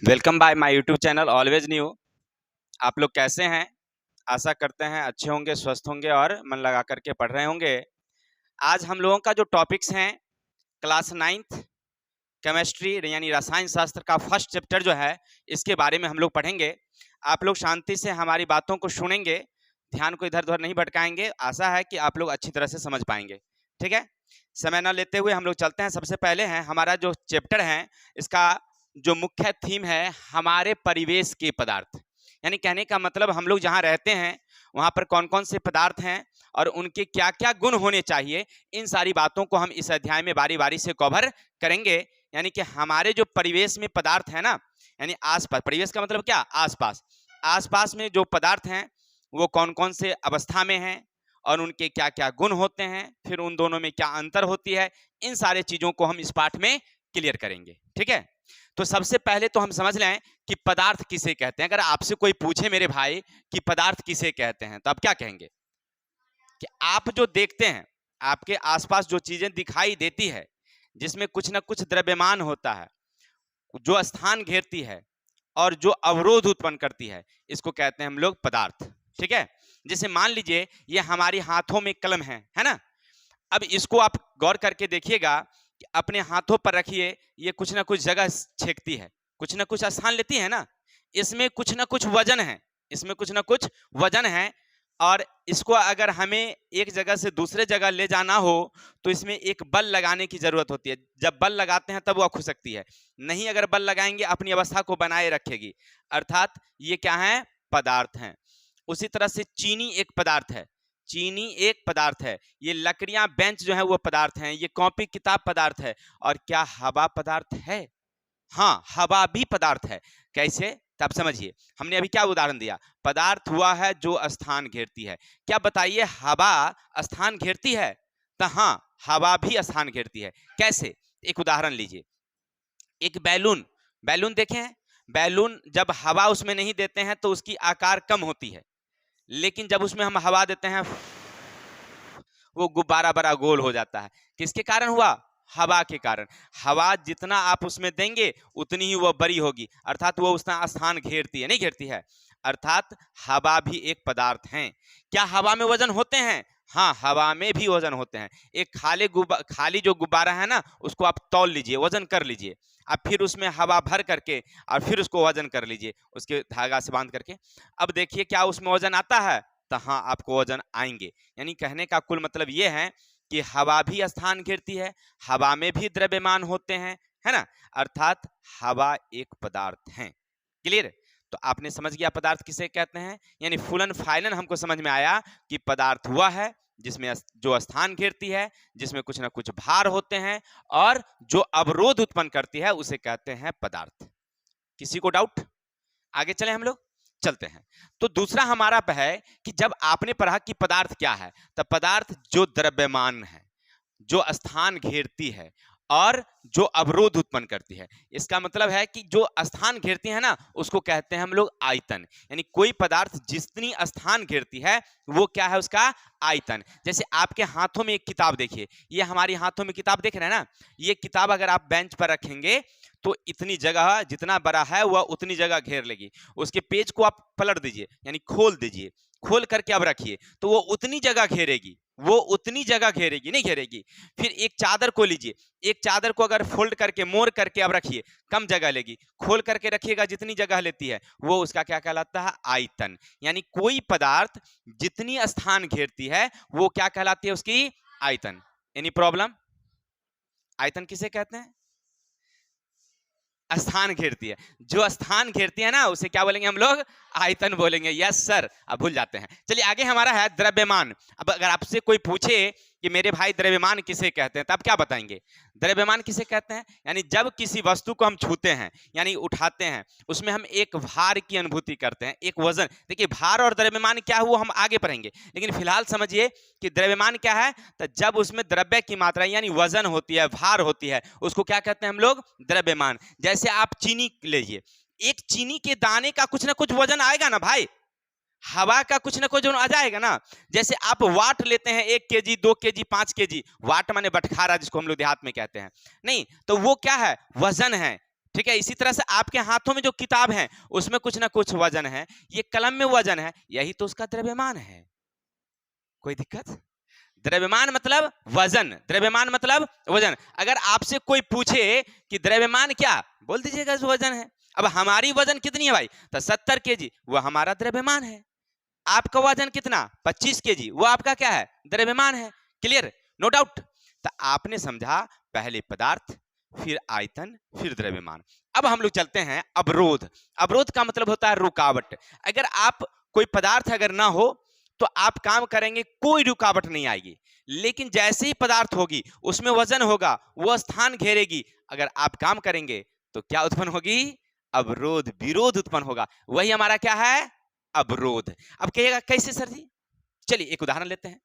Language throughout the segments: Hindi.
Welcome by my YouTube channel always new. आप लोग कैसे हैं? आशा करते हैं अच्छे होंगे, स्वस्थ होंगे और मन लगा करके पढ़ रहे होंगे। आज हम लोगों का जो टॉपिक्स हैं क्लास 9th केमिस्ट्री यानी रसायन शास्त्र का फर्स्ट चैप्टर जो है इसके बारे में हम लोग पढ़ेंगे। आप लोग शांति से हमारी बातों को सुनेंगे, ध्यान को इधर उधर नहीं भटकाएंगे। आशा है कि आप लोग अच्छी तरह से समझ पाएंगे। ठीक है, समय न लेते हुए हम लोग चलते हैं। सबसे पहले है हमारा जो चैप्टर है, इसका जो मुख्य थीम है हमारे परिवेश के पदार्थ। यानी कहने का मतलब हम लोग जहाँ रहते हैं वहाँ पर कौन कौन से पदार्थ हैं और उनके क्या क्या गुण होने चाहिए, इन सारी बातों को हम इस अध्याय में बारी बारी से कवर करेंगे। यानी कि हमारे जो परिवेश में पदार्थ है ना, यानी आसपास, परिवेश का मतलब क्या, आसपास, आसपास में जो पदार्थ हैं वो कौन कौन से अवस्था में हैं और उनके क्या क्या गुण होते हैं, फिर उन दोनों में क्या अंतर होती है, इन सारे चीजों को हम इस पाठ में क्लियर करेंगे। ठीक है, तो सबसे पहले तो हम समझ लें कि पदार्थ किसे कहते हैं। अगर आपसे कोई पूछे मेरे भाई कि पदार्थ किसे कहते हैं तो आप क्या कहेंगे? कि आप जो देखते हैं, आपके आसपास जो चीजें दिखाई देती है जिसमें कुछ ना कुछ द्रव्यमान होता है, जो स्थान घेरती है और जो अवरोध उत्पन्न करती है, इसको कहते हैं हम लोग पदार्थ। ठीक है, जैसे मान लीजिए ये हमारे हाथों में कलम है ना। अब इसको आप गौर करके देखिएगा कि अपने हाथों पर रखिए, ये कुछ ना कुछ जगह छेकती है, कुछ ना कुछ स्थान लेती है ना। इसमें कुछ ना कुछ वजन है, इसमें कुछ ना कुछ वजन है। और इसको अगर हमें एक जगह से दूसरे जगह ले जाना हो तो इसमें एक बल लगाने की जरूरत होती है। जब बल लगाते हैं तब वो खुद सकती है, नहीं अगर बल लगाएंगे अपनी अवस्था को बनाए रखेगी। अर्थात ये क्या है? पदार्थ हैं। उसी तरह से चीनी एक पदार्थ है, चीनी एक पदार्थ है। ये लकड़ियां, बेंच जो है वो पदार्थ हैं। ये कॉपी किताब पदार्थ है। और क्या हवा पदार्थ है? हाँ, हवा भी पदार्थ है। कैसे? तब समझिए, हमने अभी क्या उदाहरण दिया, पदार्थ हुआ है जो स्थान घेरती है। क्या बताइए हवा स्थान घेरती है? तो हाँ, हवा भी स्थान घेरती है। कैसे? एक उदाहरण लीजिए, एक बैलून, बैलून देखे हैं? बैलून जब हवा उसमें नहीं देते हैं तो उसकी आकार कम होती है, लेकिन जब उसमें हम हवा देते हैं वो गुब्बारा बड़ा गोल हो जाता है। किसके कारण हुआ? हवा के कारण। हवा जितना आप उसमें देंगे उतनी ही वो बड़ी होगी, अर्थात वो उसका स्थान घेरती है, नहीं घेरती है। अर्थात हवा भी एक पदार्थ है। क्या हवा में वजन होते हैं? हाँ, हवा में भी वजन होते हैं। एक खाली जो गुब्बारा है ना, उसको आप तौल लीजिए, वजन कर लीजिए, अब फिर उसमें हवा भर करके और फिर उसको वजन कर लीजिए उसके धागा से बांध करके। अब देखिए क्या उसमें वजन आता है? तो हाँ, आपको वजन आएंगे। यानी कहने का कुल मतलब ये है कि हवा भी स्थान घेरती है, हवा में भी द्रव्यमान होते हैं, है ना। अर्थात हवा एक पदार्थ है। क्लियर? तो आपने समझ गया पदार्थ किसे कहते हैं। यानी फुल एंड फाइनल हमको समझ में आया कि पदार्थ हुआ है जिसमें जो स्थान घेरती है, जिसमें कुछ ना कुछ भार होते हैं और जो अवरोध उत्पन्न करती है उसे कहते हैं पदार्थ। किसी को डाउट? आगे चले हम लोग, चलते हैं। तो दूसरा हमारा है कि जब आपने पढ़ा कि पदार्थ क्या है, तो पदार्थ जो द्रव्यमान है, जो स्थान घेरती है और जो अवरोध उत्पन्न करती है। इसका मतलब है कि जो स्थान घेरती है ना, उसको कहते हैं हम लोग आयतन। यानी कोई पदार्थ जितनी स्थान घेरती है वो क्या है? उसका आयतन। जैसे आपके हाथों में एक किताब देखिए, ये हमारे हाथों में किताब देख रहे हैं ना, ये किताब अगर आप बेंच पर रखेंगे तो इतनी जगह, जितना बड़ा है वह उतनी जगह घेर लेगी। उसके पेज को आप पलट दीजिए, यानी खोल दीजिए, खोल करके अब रखिए तो वो उतनी जगह घेरेगी, वो उतनी जगह घेरेगी, नहीं घेरेगी। फिर एक चादर को लीजिए, एक चादर को अगर फोल्ड करके मोड़ करके अब रखिए, कम जगह लेगी। खोल करके रखिएगा, जितनी जगह लेती है वो उसका क्या कहलाता है? आयतन। यानी कोई पदार्थ जितनी स्थान घेरती है वो क्या कहलाती है? उसकी आयतन। Any problem? आयतन किसे कहते हैं? स्थान घेरती है। जो स्थान घेरती है ना उसे क्या बोलेंगे हम लोग? आयतन बोलेंगे। यस सर, अब भूल जाते हैं। चलिए आगे हमारा है द्रव्यमान। अब अगर आपसे कोई पूछे कि मेरे भाई द्रव्यमान किसे कहते हैं, तब क्या बताएंगे? द्रव्यमान किसे कहते हैं? यानी जब किसी वस्तु को हम छूते हैं, यानी उठाते हैं, उसमें हम एक भार की अनुभूति करते हैं, एक वजन। देखिए भार और द्रव्यमान क्या हुआ हम आगे पढ़ेंगे, लेकिन फिलहाल समझिए कि द्रव्यमान क्या है। तो जब उसमें द्रव्य की मात्रा यानी वजन होती है, भार होती है, उसको क्या कहते हैं हम लोग? द्रव्यमान। जैसे आप चीनी लीजिए, एक चीनी के दाने का कुछ ना कुछ वजन आएगा ना भाई, हवा का कुछ ना कुछ आ जाएगा ना। जैसे आप वाट लेते हैं, 1 केजी, 2 केजी, 5 केजी, वाट माने बटखारा जिसको हम लोग देहात में कहते हैं, नहीं तो वो क्या है? वजन है। ठीक है। इसी तरह से आपके हाथों में जो किताब है उसमें कुछ ना कुछ वजन है, ये कलम में वजन है, यही तो उसका द्रव्यमान है। कोई दिक्कत? द्रव्यमान मतलब वजन, द्रव्यमान मतलब वजन। अगर आपसे कोई पूछे कि द्रव्यमान क्या, बोल दीजिएगा वजन है। अब हमारी वजन कितनी है भाई, तो 70 केजी, वो हमारा द्रव्यमान है। आपका वजन कितना, 25 केजी, वो आपका क्या है, द्रव्यमान है। Clear, no doubt. तो आपने समझा पहले पदार्थ, फिर आयतन, फिर द्रव्यमान। अब हम लोग चलते हैं अवरोध। अवरोध का मतलब होता है रुकावट। अगर आप कोई पदार्थ अगर ना हो तो आप काम करेंगे, कोई रुकावट नहीं आएगी। लेकिन जैसे ही पदार्थ होगी, उसमें वजन होगा, वो स्थान घेरेगी, अगर आप काम करेंगे तो क्या उत्पन्न होगी, अवरोध, विरोध उत्पन्न होगा। वही हमारा क्या है, अवरोध। अब कहिएगा कैसे सर जी? चलिए एक उदाहरण लेते हैं।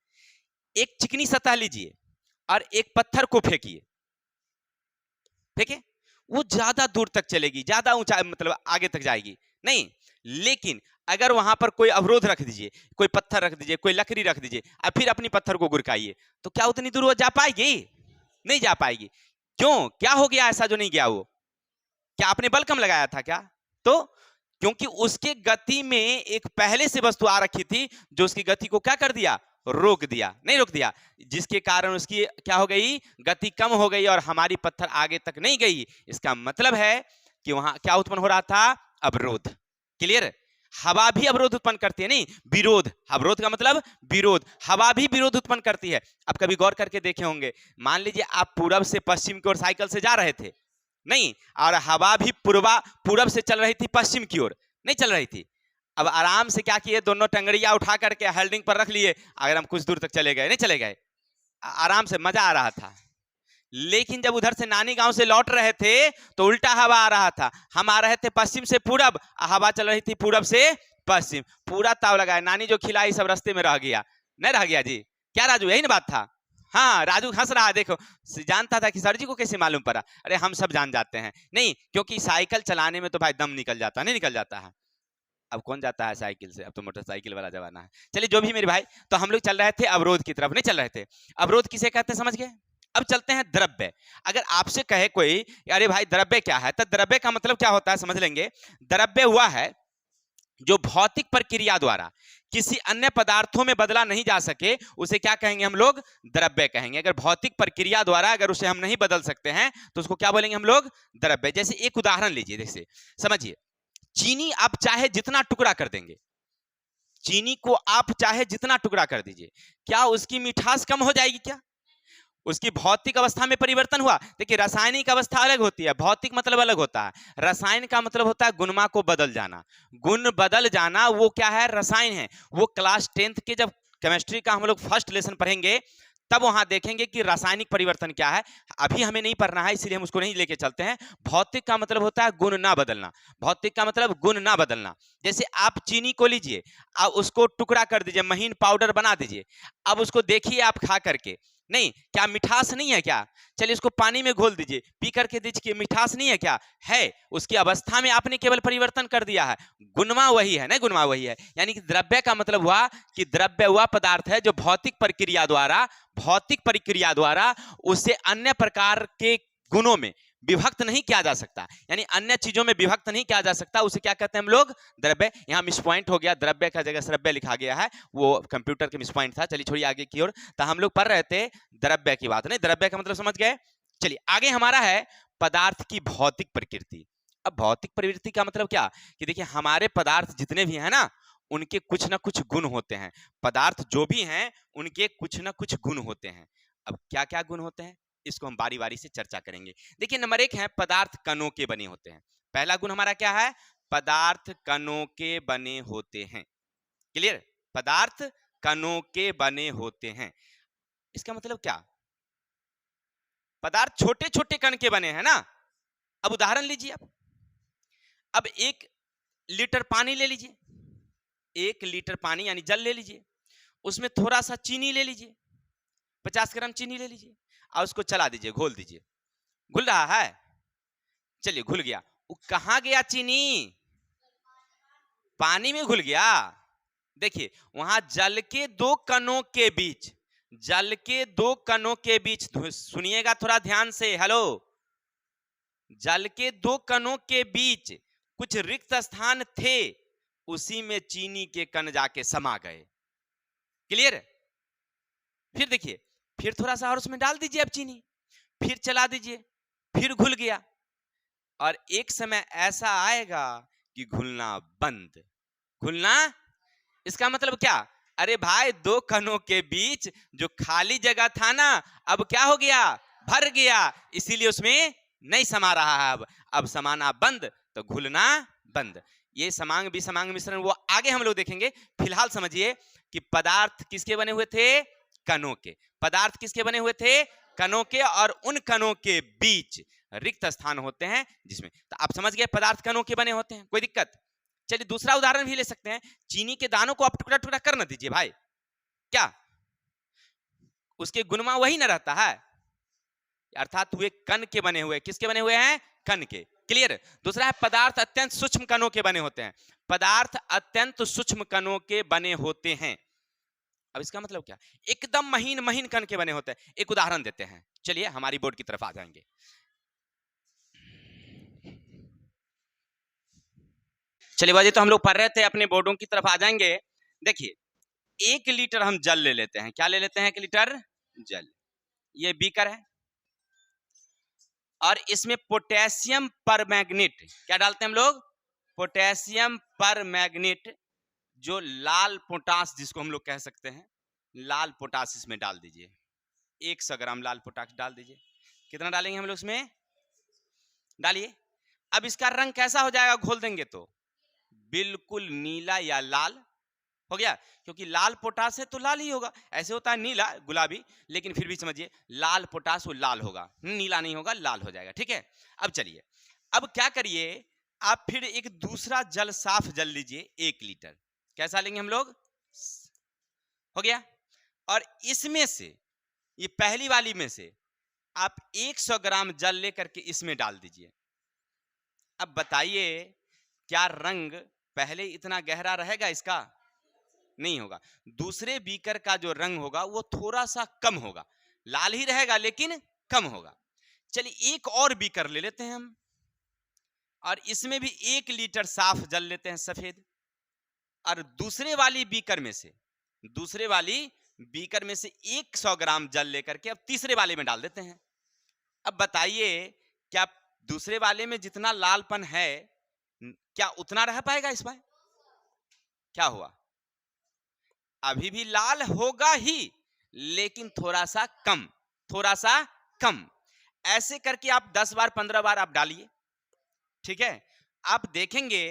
एक चिकनी सतह लीजिए और एक पत्थर को फेंकिए, फेंके, वो ज्यादा दूर तक चलेगी, ज्यादा ऊंचाई मतलब आगे तक जाएगी नहीं। लेकिन अगर वहां पर कोई अवरोध रख दीजिए, कोई पत्थर रख दीजिए, कोई लकड़ी रख दीजिए, और फिर अपनी पत्थर को गुरकाइए, तो क्या उतनी दूर वो जा पाएगी, नहीं जा पाएगी। क्यों, क्या हो गया ऐसा जो नहीं गया वो? क्या आपने बल कम लगाया था क्या? तो क्योंकि उसके गति में एक पहले से वस्तु आ रखी थी जो उसकी गति को क्या कर दिया, रोक दिया, नहीं रोक दिया, जिसके कारण उसकी क्या हो गई, गति कम हो गई और हमारी पत्थर आगे तक नहीं गई। इसका मतलब है कि वहां क्या उत्पन्न हो रहा था, अवरोध। क्लियर? हवा भी अवरोध उत्पन्न करती है, नहीं विरोध। अवरोध का मतलब विरोध, हवा भी विरोध उत्पन्न करती है। अब कभी गौर करके देखे होंगे, मान लीजिए आप पूरब से पश्चिम की ओर साइकिल से जा रहे थे, नहीं, और हवा भी पूरब से चल रही थी पश्चिम की ओर, नहीं चल रही थी। अब आराम से क्या किए, दोनों टंगड़िया उठा करके हेल्डिंग पर रख लिए, अगर हम कुछ दूर तक चले गए, नहीं चले गए, आराम से मजा आ रहा था। लेकिन जब उधर से नानी गांव से लौट रहे थे तो उल्टा हवा आ रहा था। हम आ रहे थे पश्चिम से पूरब, हवा चल रही थी पूरब से पश्चिम, पूरा ताव लगाया, नानी जो खिलाई सब रास्ते में रह गया, नहीं रह गया जी? क्या राजू, यही ना बात था? हाँ, राजू हंस रहा है, देखो जानता था कि सर जी को कैसे मालूम पड़ा? अरे हम सब जान जाते हैं, नहीं क्योंकि साइकिल चलाने में तो भाई दम निकल जाता है, नहीं निकल जाता है। अब कौन जाता है साइकिल से, अब तो मोटरसाइकिल वाला जमाना है। चलिए जो भी मेरे भाई, तो हम लोग चल रहे थे अवरोध की तरफ, नहीं चल रहे थे। अवरोध किसे कहते हैं समझ गए? अब चलते हैं द्रव्य। अगर आपसे कहे कोई अरे भाई द्रव्य क्या है, तो द्रव्य का मतलब क्या होता है समझ लेंगे। द्रव्य हुआ है जो भौतिक प्रक्रिया द्वारा किसी अन्य पदार्थों में बदला नहीं जा सके, उसे क्या कहेंगे हम लोग, द्रव्य कहेंगे। अगर भौतिक प्रक्रिया द्वारा अगर उसे हम नहीं बदल सकते हैं तो उसको क्या बोलेंगे हम लोग, द्रव्य। जैसे एक उदाहरण लीजिए, जैसे समझिए, चीनी आप चाहे जितना टुकड़ा कर देंगे, चीनी को आप चाहे जितना टुकड़ा कर दीजिए, क्या उसकी मिठास कम हो जाएगी क्या? उसकी भौतिक अवस्था में परिवर्तन हुआ। देखिए रासायनिक अवस्था अलग होती है, भौतिक मतलब अलग होता है। रसायन का मतलब होता है गुणमा को बदल जाना, गुण बदल जाना, वो क्या है, रसायन है। वो क्लास 10th के जब केमिस्ट्री का हम लोग फर्स्ट लेसन पढ़ेंगे तब वहां देखेंगे कि रासायनिक परिवर्तन क्या है। अभी हमें नहीं पढ़ना है, इसलिए हम उसको नहीं लेके चलते हैं। भौतिक का मतलब होता है गुण ना बदलना, भौतिक का मतलब गुण ना बदलना। जैसे आप चीनी को लीजिए, आप उसको टुकड़ा कर दीजिए, महीन पाउडर बना दीजिए, अब उसको देखिए आप खा करके, नहीं क्या मिठास नहीं है क्या? चलिए इसको पानी में घोल दीजिए, पी करके दीजिए, मिठास नहीं है क्या? है। उसकी अवस्था में आपने केवल परिवर्तन कर दिया है, गुणमा वही है, नहीं गुणमा वही है। यानी कि द्रव्य का मतलब हुआ कि द्रव्य हुआ पदार्थ है जो भौतिक प्रक्रिया द्वारा उसे अन्य प्रकार के गुणों में विभक्त नहीं किया जा सकता, यानी अन्य चीजों में विभक्त नहीं किया जा सकता, उसे क्या कहते हैं हम लोग, द्रव्य। यहाँ मिस पॉइंट हो गया, द्रव्य का जगह श्रव्य लिखा गया है, वो कंप्यूटर के मिस पॉइंट था। चलिए छोड़िए आगे की ओर। तो हम लोग पढ़ रहे थे द्रव्य की बात, नहीं द्रव्य का मतलब समझ गए। चलिए आगे हमारा है पदार्थ की भौतिक प्रकृति। अब भौतिक प्रवृत्ति का मतलब क्या, कि देखिए हमारे पदार्थ जितने भी हैं ना, उनके कुछ ना कुछ गुण होते हैं। पदार्थ जो भी हैं उनके कुछ ना कुछ गुण होते हैं। अब क्या क्या गुण होते हैं, इसको हम बारी बारी से चर्चा करेंगे। देखिए नंबर 1 है पदार्थ कणों के बने होते हैं। पहला गुण हमारा क्या है, पदार्थ कणों के बने होते हैं। क्लियर? पदार्थ कणों के बने होते हैं, इसका मतलब क्या, पदार्थ छोटे छोटे कण के बने हैं ना। अब उदाहरण लीजिए आप, अब 1 लीटर पानी ले लीजिए, 1 लीटर पानी यानी जल ले लीजिए, उसमें थोड़ा सा चीनी ले लीजिए, 50 ग्राम चीनी ले लीजिए और उसको चला दीजिए, घोल दीजिए। घुल रहा है, चलिए घुल गया। वो कहां गया चीनी, पानी में घुल गया। देखिए वहां जल के 2 कणों के बीच, जल के 2 कणों के बीच, सुनिएगा थोड़ा ध्यान से, हेलो, जल के दो कणों के बीच कुछ रिक्त स्थान थे, उसी में चीनी के कण जाके समा गए। क्लियर? फिर देखिए, फिर थोड़ा सा और उसमें डाल दीजिए अब चीनी, फिर चला दीजिए, फिर घुल गया, और एक समय ऐसा आएगा कि घुलना बंद। घुलना, इसका मतलब क्या? अरे भाई, दो कणों के बीच जो खाली जगह था ना, अब क्या हो गया? भर गया, इसीलिए उसमें नहीं समा रहा है। अब समाना बंद तो घुलना बंद। ये समांग विसमांग मिश्रण वो आगे हम लोग देखेंगे। फिलहाल समझिए कि पदार्थ किसके बने हुए थे? कणों के। पदार्थ किसके बने हुए थे? कणों के, और उन कणों के बीच रिक्त स्थान होते हैं जिसमें, तो आप समझ गए पदार्थ कणों के बने होते हैं। कोई दिक्कत? चलिए दूसरा उदाहरण भी ले सकते हैं। चीनी के दानों को आप टुकड़ा टुकड़ा कर न दीजिए भाई, क्या उसके गुणमा वही ना रहता है? अर्थात वे कण के बने हुए, किसके बने हुए हैं? कण के। क्लियर? दूसरा है पदार्थ अत्यंत सूक्ष्म कणों के बने होते हैं। पदार्थ अत्यंत सूक्ष्म कणों के बने होते हैं। अब इसका मतलब क्या? एकदम महीन महीन कण के बने होते हैं। एक उदाहरण देते हैं, चलिए हमारी बोर्ड की तरफ आ जाएंगे। चलिए बाजी, तो हम लोग पढ़ रहे थे, अपने बोर्डों की तरफ आ जाएंगे। देखिए, 1 लीटर हम जल ले लेते हैं। क्या ले लेते हैं? 1 लीटर जल। ये बीकर है, और इसमें पोटेशियम परमैंगनेट क्या डालते हैं हम लोग? पोटेशियम परमैंगनेट, जो लाल पोटाश जिसको हम लोग कह सकते हैं, लाल पोटाश इसमें डाल दीजिए। 100 ग्राम लाल पोटाश डाल दीजिए। कितना डालेंगे हम लोग इसमें? डालिए। अब इसका रंग कैसा हो जाएगा घोल देंगे तो? बिल्कुल नीला या लाल हो गया, क्योंकि लाल पोटाश है तो लाल ही होगा। ऐसे होता है नीला गुलाबी, लेकिन फिर भी समझिए लाल पोटाश वो लाल होगा, नीला नहीं होगा, लाल हो जाएगा। ठीक है? अब चलिए, अब क्या करिए, आप फिर एक दूसरा जल, साफ जल लीजिए 1 लीटर। कैसा लेंगे हम लोग? हो गया। और इसमें से, ये पहली वाली में से आप 100 ग्राम जल लेकर के इसमें डाल दीजिए। अब बताइए, क्या रंग पहले इतना गहरा रहेगा इसका? नहीं होगा। दूसरे बीकर का जो रंग होगा वो थोड़ा सा कम होगा, लाल ही रहेगा लेकिन कम होगा। चलिए एक और बीकर ले लेते हैं हम, और इसमें भी 1 लीटर साफ जल लेते हैं सफेद, और दूसरे वाली बीकर में से, दूसरे वाली बीकर में से 100 ग्राम जल लेकर के अब तीसरे वाले में डाल देते हैं। अब बताइए, क्या दूसरे वाले में जितना लालपन है, क्या उतना रह पाएगा इस बार? क्या हुआ? अभी भी लाल होगा ही, लेकिन थोड़ा सा कम, थोड़ा सा कम। ऐसे करके आप 10 बार 15 बार आप डालिए। ठीक है? आप देखेंगे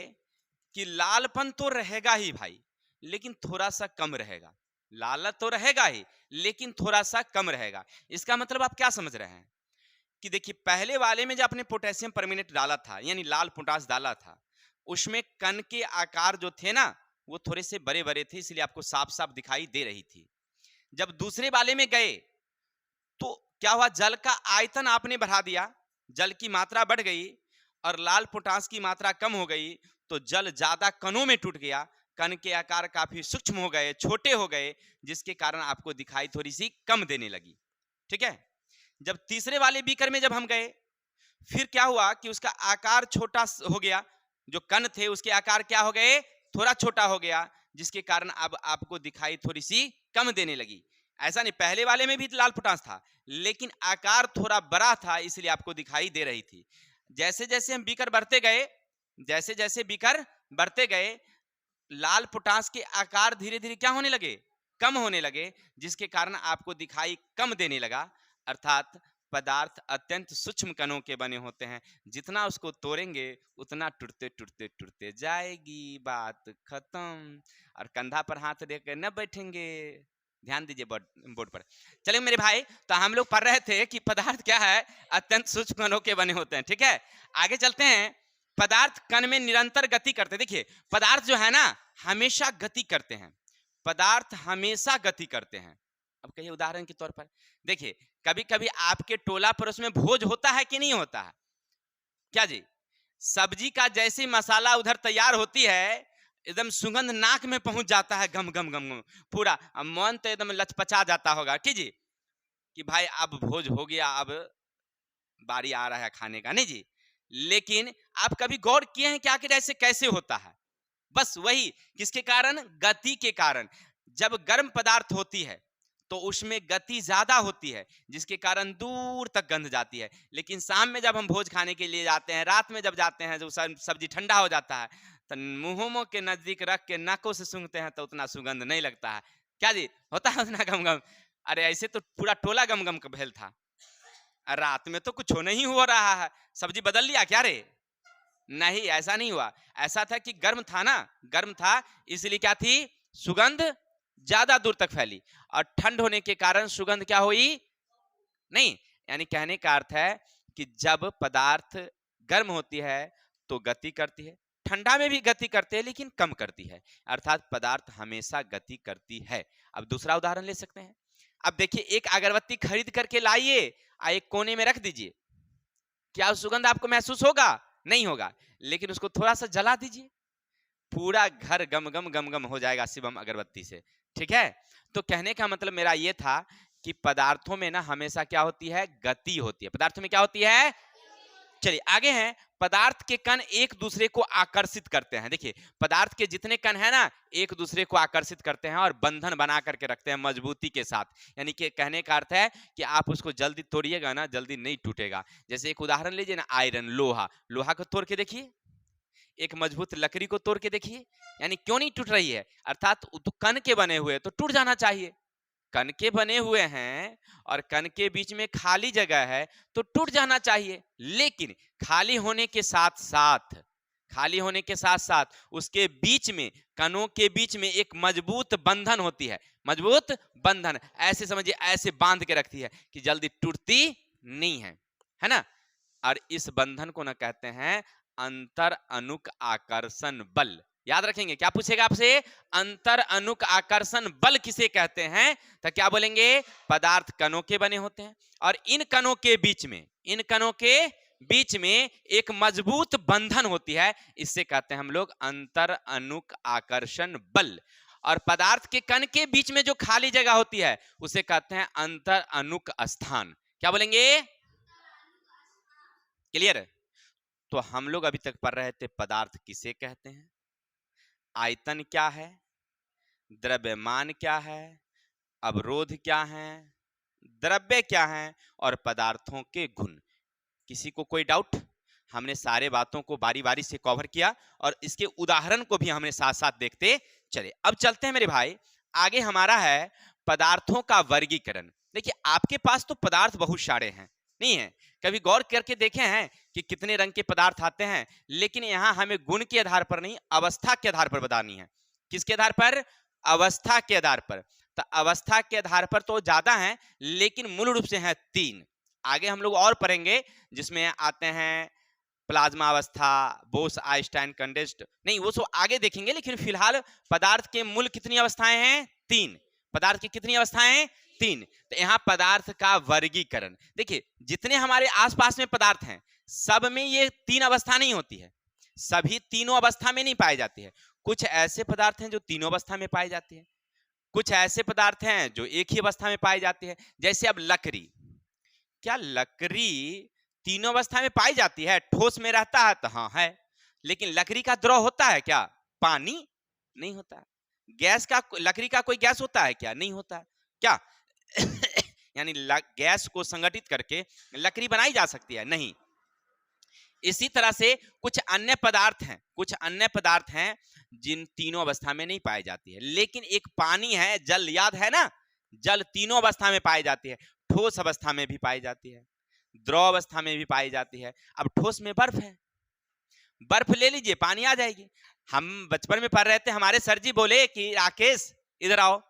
कि लालपन तो रहेगा ही भाई, लेकिन थोड़ा सा कम रहेगा। लाल तो रहेगा ही, लेकिन थोड़ा सा कम रहेगा। इसका मतलब आप क्या समझ रहे हैं कि देखिए, पहले वाले में जो आपने पोटेशियम परमैंगनेट डाला था, यानी लाल पोटाश डाला था, उसमें कण के आकार जो थे ना, वो थोड़े से बड़े बड़े थे, इसलिए आपको साफ साफ दिखाई दे रही थी। जब दूसरे वाले में गए तो क्या हुआ? जल का आयतन आपने बढ़ा दिया, जल की मात्रा बढ़ गई, और लाल पोटाश की मात्रा कम हो गई, तो जल ज्यादा कणों में टूट गया, कण के आकार काफी सूक्ष्म हो गए, छोटे हो गए, जिसके कारण आपको दिखाई थोड़ी सी कम देने लगी। ठीक है? जब तीसरे वाले बीकर में जब हम गए, फिर क्या हुआ कि उसका आकार छोटा हो गया, जो कण थे उसके आकार क्या हो गए? थोड़ा छोटा हो गया, जिसके कारण अब आपको दिखाई थोड़ी सी कम देने लगी। ऐसा नहीं, पहले वाले में भी लाल पोटाश था, लेकिन आकार थोड़ा बड़ा था, इसलिए आपको दिखाई दे रही थी। जैसे जैसे हम बीकर बढ़ते गए, जैसे जैसे बीकर बढ़ते गए, लाल पोटाश के आकार धीरे धीरे क्या होने लगे? कम होने लगे, जिसके कारण आपको दिखाई कम देने लगा। अर्थात पदार्थ अत्यंत सूक्ष्म कणों के बने होते हैं, जितना उसको तोड़ेंगे उतना टूटते टूटते टूटते जाएगी, बात खत्म। और कंधा पर हाथ रख के न बैठेंगे। ध्यान दीजिए बोर्ड पर। चलिए मेरे भाई, तो हम लोग पढ़ रहे थे कि पदार्थ क्या है? अत्यंत सूक्ष्म कणों के बने होते हैं। ठीक है? आगे चलते हैं। पदार्थ कण में निरंतर गति करते हैं। देखिए, पदार्थ जो है ना, हमेशा गति करते हैं। पदार्थ हमेशा गति करते हैं। अब कहिए उदाहरण के तौर पर, देखिए कभी कभी आपके टोला पर उसमें भोज होता है कि नहीं होता है? क्या जी? सब्जी का जैसे मसाला उधर तैयार होती है, एकदम सुगंध नाक में पहुंच जाता है, गम गम गम गम पूरा, मन तो एकदम लचपचा जाता होगा कि जी, कि भाई अब भोज हो गया, अब बारी आ रहा है खाने का, नहीं जी? लेकिन आप कभी गौर किए हैं कि आखिर ऐसे कैसे होता है? बस वही, किसके कारण? गति के कारण। जब गर्म पदार्थ होती है तो उसमें गति ज्यादा होती है, जिसके कारण दूर तक गंध जाती है। लेकिन शाम में जब हम भोज खाने के लिए जाते हैं, रात में जब जाते हैं, जब सब्जी ठंडा हो जाता है, तो मुंहों के नजदीक रख के नाकों से सूंघते हैं तो उतना सुगंध नहीं लगता है। क्या जी होता है उतना गम गम? अरे ऐसे तो पूरा टोला गम गम का भेल था। रात में तो कुछ नहीं हो रहा है, सब्जी बदल लिया क्या रे? नहीं, ऐसा नहीं हुआ। ऐसा था कि गर्म था ना, गर्म था, इसलिए क्या थी? सुगंध ज्यादा दूर तक फैली। और ठंड होने के कारण सुगंध क्या हुई? नहीं। यानी कहने का अर्थ है कि जब पदार्थ गर्म होती है तो गति करती है, ठंडा में भी गति करती है लेकिन कम करती है, अर्थात पदार्थ हमेशा गति करती है। अब दूसरा उदाहरण ले सकते हैं। अब देखिए, एक अगरबत्ती खरीद करके लाइए, एक कोने में रख दीजिए, क्या सुगंध आपको महसूस होगा? नहीं होगा। लेकिन उसको थोड़ा सा जला दीजिए, पूरा घर गम गम गम गम हो जाएगा शिवम अगरबत्ती से। ठीक है? तो कहने का मतलब मेरा ये था कि पदार्थों में ना हमेशा क्या होती है? गति होती है। पदार्थों में क्या होती है? चलिए आगे हैं। पदार्थ के कण एक दूसरे को आकर्षित करते हैं। देखिए, पदार्थ के जितने कण है ना, एक दूसरे को आकर्षित करते हैं और बंधन बना करके रखते हैं मजबूती के साथ। यानी कि कहने का अर्थ है कि आप उसको जल्दी तोड़िएगा ना, जल्दी नहीं टूटेगा। जैसे एक उदाहरण लीजिए ना, आयरन, लोहा। लोहा को तोड़ के देखिए, एक मजबूत लकड़ी को तोड़ के देखिए, यानी क्यों नहीं टूट रही है? अर्थात तो कण के बने हुए तो टूट जाना चाहिए। कण के बने हुए हैं और कण के बीच में खाली जगह है तो टूट जाना चाहिए। लेकिन खाली होने के साथ साथ, खाली होने के साथ साथ उसके बीच में, कणों के बीच में एक मजबूत बंधन होती है। मजबूत बंधन ऐसे समझिए, ऐसे बांध के रखती है कि जल्दी टूटती नहीं है ना? और इस बंधन को ना कहते हैं अंतर अणुक आकर्षण बल। याद रखेंगे, क्या पूछेगा आपसे? अंतर अणुक आकर्षण बल किसे कहते हैं? तो क्या बोलेंगे? पदार्थ कणों के बने होते हैं और इन कणों के बीच में, इन कणों के बीच में एक मजबूत बंधन होती है, इससे कहते हैं हम लोग अंतर अणुक आकर्षण बल। और पदार्थ के कण के बीच में जो खाली जगह होती है उसे कहते हैं अंतर अणुक स्थान। क्या बोलेंगे? क्लियर? तो हम लोग अभी तक पढ़ रहे थे पदार्थ किसे कहते हैं, आयतन क्या है, द्रव्यमान क्या है, अवरोध क्या है, द्रव्य क्या है और पदार्थों के गुण। किसी को कोई डाउट? हमने सारे बातों को बारी बारी से कवर किया और इसके उदाहरण को भी हमने साथ साथ देखते चले। अब चलते हैं मेरे भाई, आगे हमारा है पदार्थों का वर्गीकरण। देखिए, आपके पास तो पदार्थ बहुत सारे हैं, नहीं है? कभी गौर करके देखे हैं कि कितने रंग के पदार्थ आते हैं? लेकिन यहाँ हमें गुण के आधार पर नहीं, अवस्था के आधार पर बतानी है। किसके आधार पर? अवस्था के आधार पर। तो अवस्था के आधार पर तो ज्यादा है, लेकिन मूल रूप से है 3। आगे हम लोग और पढ़ेंगे, जिसमें आते हैं प्लाज्मा अवस्था, बोस आइंस्टाइन कंडेंस्ड, नहीं वो सब आगे देखेंगे। लेकिन फिलहाल पदार्थ के मूल कितनी अवस्थाएं हैं? 3। पदार्थ की कितनी अवस्थाएं? 3। तो यहाँ पदार्थ का वर्गीकरण देखिए, जितने हमारे आसपास में पदार्थ हैं सब में ये 3 अवस्था नहीं होती है, सभी तीनों अवस्था में नहीं पाई जाती है। कुछ ऐसे पदार्थ हैं जो तीनों अवस्था में पाई जाती है, कुछ ऐसे पदार्थ हैं जो एक ही अवस्था में पाई जाती है। जैसे अब लकड़ी, क्या लकड़ी तीनों अवस्था में पाई जाती है? ठोस में रहता है तो हाँ है, लेकिन लकड़ी का द्रव होता है क्या? पानी नहीं होता। गैस का, लकड़ी का कोई गैस होता है क्या? नहीं होता। क्या यानी गैस को संगठित करके लकड़ी बनाई जा सकती है? नहीं। इसी तरह से कुछ अन्य पदार्थ हैं, कुछ अन्य पदार्थ हैं जिन तीनों अवस्था में नहीं पाई जाती है। लेकिन एक पानी है, जल, याद है ना? जल तीनों अवस्था में पाई जाती है, ठोस अवस्था में भी पाई जाती है, द्रव अवस्था में भी पाई जाती है। अब ठोस में बर्फ है, बर्फ ले लीजिए, पानी आ जाएगी। हम बचपन में पढ़ रहे थे, हमारे सर जी बोले कि राकेश इधर आओ।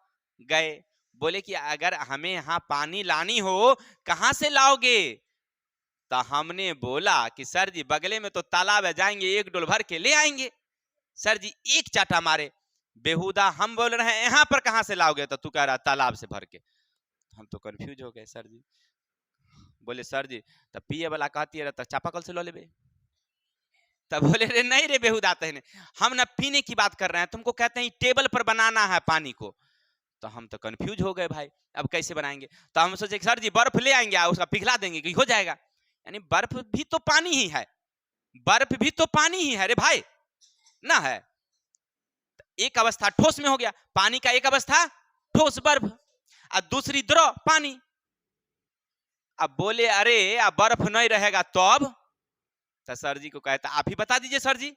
गए, बोले कि अगर हमें यहाँ पानी लानी हो कहां से लाओगे? तो हमने बोला कि सर जी बगले में तो तालाब है, जाएंगे एक डोल भर के ले आएंगे। सर जी एक चाटा मारे, बेहुदा हम बोल रहे हैं यहाँ पर कहां से लाओगे? तो तू कह रहा तालाब से भर के। हम तो कंफ्यूज हो गए। सर जी बोले, सर जी तब पिए वाला कहती है तो चापाकल से लो लेबे। तब बोले, रे नहीं रे बेहुदा, तहने हम ना पीने की बात कर रहे हैं, तुमको कहते हैं टेबल पर बनाना है पानी को। तो हम तो कंफ्यूज हो गए भाई, अब कैसे बनाएंगे? तो हम सोचे सर जी बर्फ ले आएंगे, उसका पिघला देंगे कि हो जाएगा। यानी बर्फ भी तो पानी ही है, बर्फ भी तो पानी ही है रे भाई ना है। एक अवस्था ठोस में हो गया, पानी का एक अवस्था ठोस बर्फ और दूसरी द्रव पानी। अब बोले अरे अब बर्फ नहीं रहेगा तो अब, तो सर जी को कहता आप ही बता दीजिए सर जी।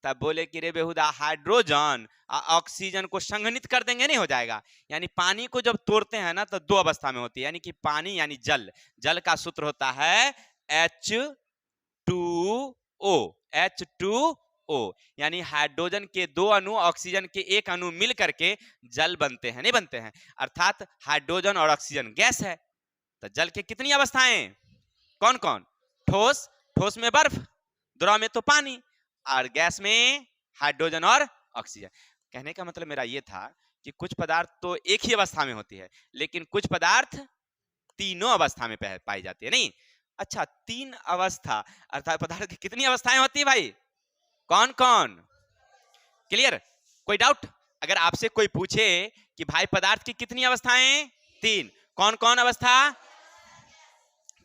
तब बोले कि रे बेहुदा हाइड्रोजन ऑक्सीजन को संघनित कर देंगे नहीं हो जाएगा। यानी पानी को जब तोड़ते हैं ना तो दो अवस्था में होती है, यानी कि पानी यानी जल, जल का सूत्र होता है H2O, H2O यानी हाइड्रोजन के दो अणु ऑक्सीजन के एक अणु मिल करके जल बनते हैं, नहीं बनते हैं, अर्थात हाइड्रोजन और ऑक्सीजन गैस है। तो जल के कितनी अवस्थाएं, कौन कौन, ठोस, ठोस में बर्फ, द्रव में तो पानी, और गैस में हाइड्रोजन और ऑक्सीजन। कहने का मतलब मेरा ये था कि कुछ पदार्थ तो एक ही अवस्था में होती है, लेकिन कुछ पदार्थ तीनों अवस्था में पाई जाती है। नहीं, अच्छा तीन अवस्था अर्थात पदार्थ की कितनी अवस्थाएं होती है भाई, कौन कौन, क्लियर, कोई डाउट? अगर आपसे कोई पूछे कि भाई पदार्थ की कितनी अवस्थाएं, तीन, कौन कौन अवस्था,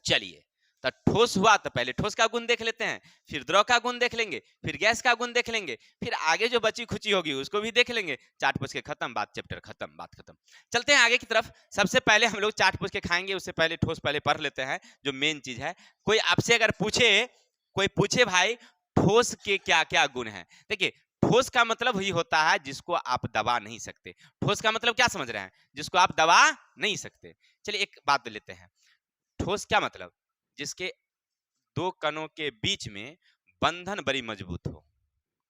चलिए तो ठोस हुआ तो पहले ठोस का गुण देख लेते हैं, फिर द्रव का गुण देख लेंगे, फिर गैस का गुण देख लेंगे, फिर आगे जो बची खुची होगी उसको भी देख लेंगे। चाट पूछ के खत्म, बात चैप्टर खत्म, बात खत्म। चलते हैं आगे की तरफ। सबसे पहले हम लोग चाट पूछ के खाएंगे, उससे पहले ठोस पहले पढ़ लेते हैं जो मेन चीज है। कोई आपसे अगर पूछे, कोई पूछे भाई ठोस के क्या क्या गुण है, देखिए ठोस का मतलब ही होता है जिसको आप दबा नहीं सकते। ठोस का मतलब क्या समझ रहे हैं, जिसको आप दबा नहीं सकते। चलिए एक बात लेते हैं, ठोस क्या मतलब, जिसके दो कणों के बीच में बंधन बड़ी मजबूत हो।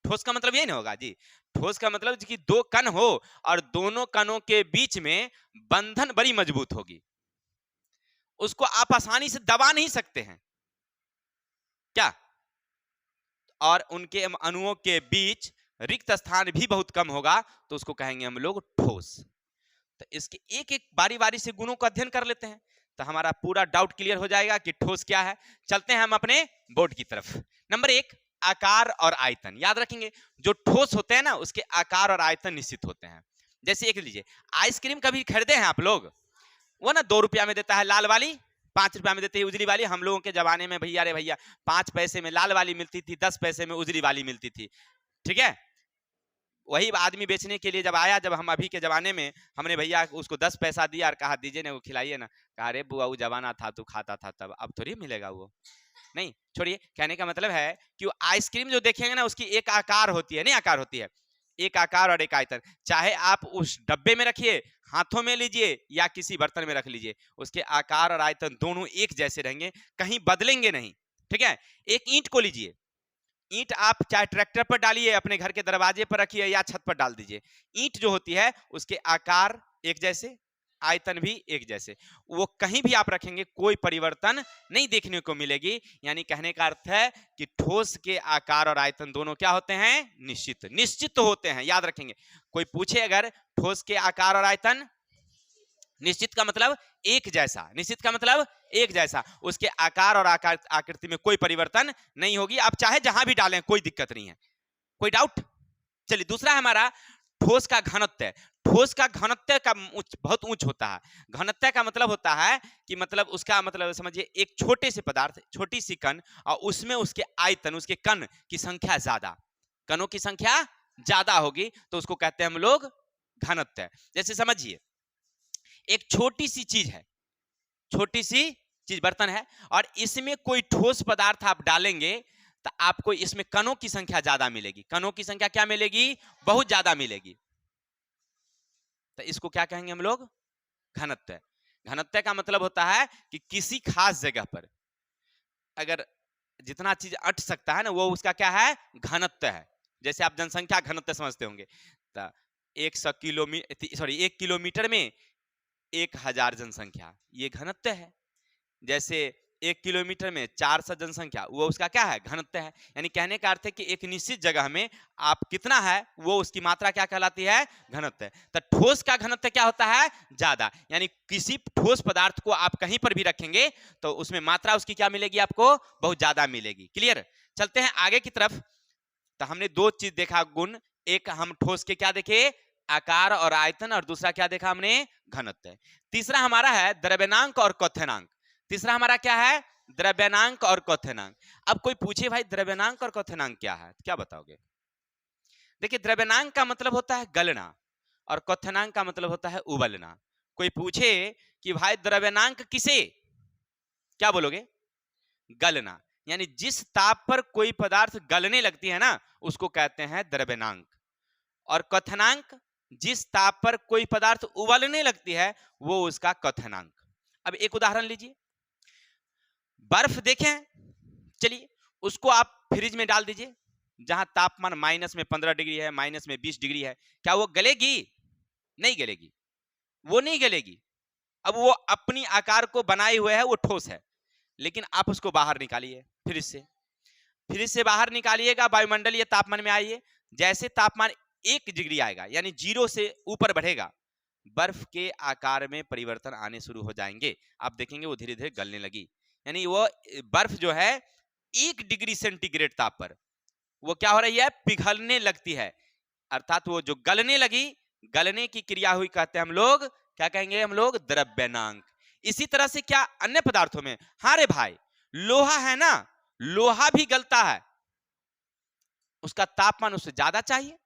ठोस का मतलब यही ना होगा जी, ठोस का मतलब कि दो कण हो और दोनों कणों के बीच में बंधन बड़ी मजबूत होगी, उसको आप आसानी से दबा नहीं सकते हैं क्या, और उनके अणुओं के बीच रिक्त स्थान भी बहुत कम होगा, तो उसको कहेंगे हम लोग ठोस। तो इसके एक एक बारी बारी से गुणों का अध्ययन कर लेते हैं तो हमारा पूरा डाउट क्लियर हो जाएगा कि ठोस क्या है। चलते हैं हम अपने बोर्ड की तरफ। नंबर एक, आकार और आयतन। याद रखेंगे जो ठोस होते हैं ना उसके आकार और आयतन निश्चित होते हैं। जैसे एक लीजिए, आइसक्रीम कभी खरीदे हैं आप लोग, वो ना 2 रुपया में देता है लाल वाली, 5 रुपया में देते हैं उजली वाली। हम लोगों के जमाने में भैया रे भैया 5 पैसे में लाल वाली मिलती थी, 10 पैसे में उजली वाली मिलती थी, ठीक है। वही आदमी बेचने के लिए जब आया, जब हम अभी के जमाने में, हमने भैया उसको 10 पैसा दिया और कहा दीजिए ना, वो खिलाइए ना, कहा अरे बुआ वो जमाना था तू खाता था तब, अब थोड़ी मिलेगा वो, नहीं छोड़िए। कहने का मतलब है कि वो आइसक्रीम जो देखेंगे ना उसकी एक आकार होती है, नहीं आकार होती है, एक आकार और एक आयतन। चाहे आप उस डब्बे में रखिए, हाथों में लीजिए या किसी बर्तन में रख लीजिए, उसके आकार और आयतन दोनों एक जैसे रहेंगे, कहीं बदलेंगे नहीं, ठीक है। एक ईंट को लीजिए, ईंट आप चाहे ट्रैक्टर पर डालिए, अपने घर के दरवाजे पर रखिए या छत पर डाल दीजिए, ईंट जो होती है उसके आकार एक जैसे, आयतन भी एक जैसे, वो कहीं भी आप रखेंगे कोई परिवर्तन नहीं देखने को मिलेगी। यानी कहने का अर्थ है कि ठोस के आकार और आयतन दोनों क्या होते हैं, निश्चित, निश्चित तो होते हैं। याद रखेंगे, कोई पूछे अगर ठोस के आकार और आयतन, निश्चित का मतलब एक जैसा, निश्चित का मतलब एक जैसा, उसके आकार और आकृति में कोई परिवर्तन नहीं होगी, आप चाहे जहां भी डालें कोई दिक्कत नहीं है। कोई डाउट? चलिए दूसरा हमारा ठोस का घनत्व। ठोस का घनत्व का बहुत ऊंच होता है। घनत्व का मतलब होता है कि मतलब उसका मतलब समझिए एक छोटे से पदार्थ, छोटी सी कण, और उसमें उसके आयतन, उसके कण की संख्या ज्यादा, कणों की संख्या ज्यादा होगी तो उसको कहते हैं हम लोग घनत्व। जैसे समझिए एक छोटी सी चीज है, छोटी सी चीज बर्तन है, और इसमें कोई ठोस पदार्थ आप डालेंगे तो आपको इसमें कणों की संख्या ज्यादा मिलेगी। कणों की संख्या क्या मिलेगी, बहुत ज्यादा मिलेगी, तो इसको क्या कहेंगे हम लोग, घनत्व। घनत्व का मतलब होता है कि किसी खास जगह पर अगर जितना चीज अट सकता है ना वो उसका क्या है, घनत्व है। जैसे आप जनसंख्या घनत्व समझते होंगे, तो 100 किलोमीटर, सॉरी 1 किलोमीटर में 1000 जनसंख्या, ये घनत्व है। जैसे 1 किलोमीटर में 400 जनसंख्या, वो उसका क्या है, घनत्व है। यानी कहने का अर्थ है कि एक निश्चित जगह में आप कितना है वो उसकी मात्रा क्या कहलाती है, घनत्व। तो ठोस का घनत्व क्या होता है, ज्यादा। यानी किसी ठोस पदार्थ को आप कहीं पर भी रखेंगे तो उसमें मात्रा उसकी क्या मिलेगी, आपको बहुत ज्यादा मिलेगी। क्लियर? चलते हैं आगे की तरफ। तो हमने दो चीज देखा, गुण, एक हम ठोस के क्या देखे, आकार और आयतन, और दूसरा क्या देखा हमने, घनत्व। तीसरा हमारा है द्रव्यनांक और क्वथनांक। तीसरा हमारा क्या है, द्रव्यनांक और क्वथनांक। अब कोई पूछे भाई द्रव्यनांक और क्वथनांक क्या है, क्या बताओगे? देखिए द्रव्यनांक का मतलब होता है गलना और क्वथनांक का मतलब होता है उबलना। कोई पूछे कि भाई द्रव्यनांक किसे, क्या बोलोगे? गलना। यानी जिस ताप पर कोई पदार्थ गलने लगती है ना, उसको कहते हैं द्रव्यनांक। और क्वथनांक, जिस ताप पर कोई पदार्थ उबलने लगती है वो उसका क्वथनांक। अब एक उदाहरण लीजिए, बर्फ देखें, चलिए उसको आप फ्रिज में डाल दीजिए जहां तापमान माइनस में 15 डिग्री है, माइनस में 20 डिग्री है, क्या वो गलेगी? नहीं गलेगी, वो नहीं गलेगी। अब वो अपनी आकार को बनाए हुए है, वो ठोस है, लेकिन आप उसको बाहर निकालिए फ्रिज से बाहर निकालिएगा, वायुमंडलीय तापमान में आइए, जैसे तापमान 1 डिग्री आएगा यानी 0 से ऊपर बढ़ेगा, बर्फ के आकार में परिवर्तन आने शुरू हो जाएंगे। आप देखेंगे वो धीरे धीरे गलने लगी, यानी वो बर्फ जो है 1 डिग्री सेंटीग्रेड ताप पर वो क्या हो रही है? पिघलने लगती है, अर्थात वो जो गलने लगी, गलने की क्रिया हुई, कहते हैं हम लोग, क्या कहेंगे हम लोग? द्रव्यनांक। इसी तरह से क्या अन्य पदार्थों में, हाँ रे भाई, लोहा है ना, लोहा भी गलता है, उसका तापमान उससे ज्यादा चाहिए,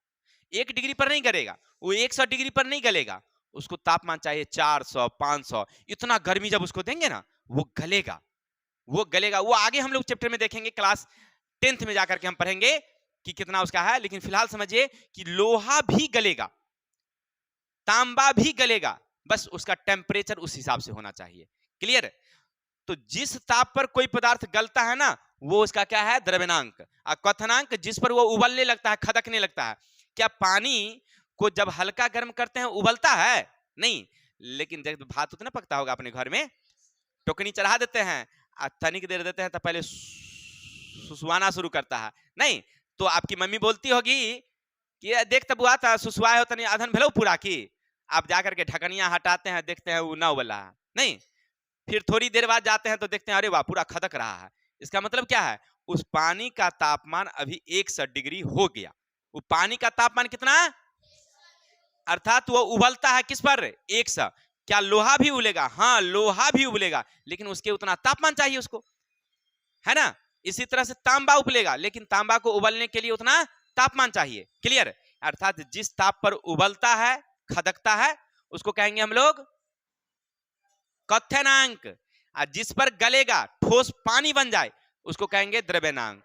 1 डिग्री पर नहीं गलेगा, वो 100 डिग्री पर नहीं गलेगा, उसको तापमान चाहिए 400 500, इतना गर्मी जब उसको देंगे ना वो गलेगा, वो गलेगा। वो आगे हम लोग चैप्टर में देखेंगे, क्लास 10th में जाकर के हम पढ़ेंगे कि कितना उसका है, लेकिन फिलहाल समझिए कि लोहा भी गलेगा, तांबा भी गलेगा, बस उसका टेम्परेचर उस हिसाब से होना चाहिए। क्लियर? तो जिस ताप पर कोई पदार्थ गलता है ना वो उसका क्या है? द्रव्यनांक। और क्वथनांक जिस पर वो उबलने लगता है, खदकने लगता है। क्या पानी को जब हल्का गर्म करते हैं उबलता है? नहीं, लेकिन जब भात उतना पकता होगा अपने घर में, टोकनी चढ़ा देते हैं, तनिक देर देते हैं तो पहले सुसुआना शुरू करता है, नहीं तो आपकी मम्मी बोलती होगी कि देख तब हुआ था सुसुआए हो तनी अधन भेलो पूरा की, आप जाकर के ढकनिया हटाते हैं, देखते हैं वो ना उबला है, नहीं, फिर थोड़ी देर बाद जाते हैं तो देखते हैं अरे वाह पूरा खदक रहा है। इसका मतलब क्या है? उस पानी का तापमान अभी 100 डिग्री हो गया। वो पानी का तापमान कितना? अर्थात वो उबलता है किस पर? 100। क्या लोहा भी उबलेगा? हाँ लोहा भी उबलेगा, लेकिन उसके उतना तापमान चाहिए उसको, है ना। इसी तरह से तांबा उबलेगा, लेकिन तांबा को उबलने के लिए उतना तापमान चाहिए। क्लियर? अर्थात जिस ताप पर उबलता है, खदकता है, उसको कहेंगे हम लोग क्वथनांक। जिस पर गलेगा, ठोस पानी बन जाए, उसको कहेंगे द्रव्यनांक।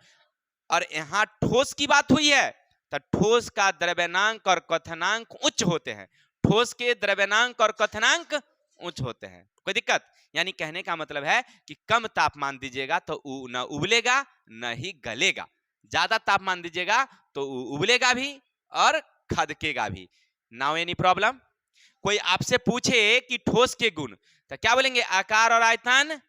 और यहाँ ठोस की बात हुई है तो ठोस का द्रव्यनांक और क्वथनांक उच्च होते हैं, ठोस के द्रव्यनांक और क्वथनांक उच्च होते हैं। कोई दिक्कत? यानी कहने का मतलब है कि कम तापमान दीजिएगा तो न उबलेगा न ही गलेगा, ज्यादा तापमान दीजिएगा तो उबलेगा भी और खदकेगा भी। Now any problem? कोई आपसे पूछे कि ठोस के गुण, तो क्या बोलेंगे? आकार और आयतन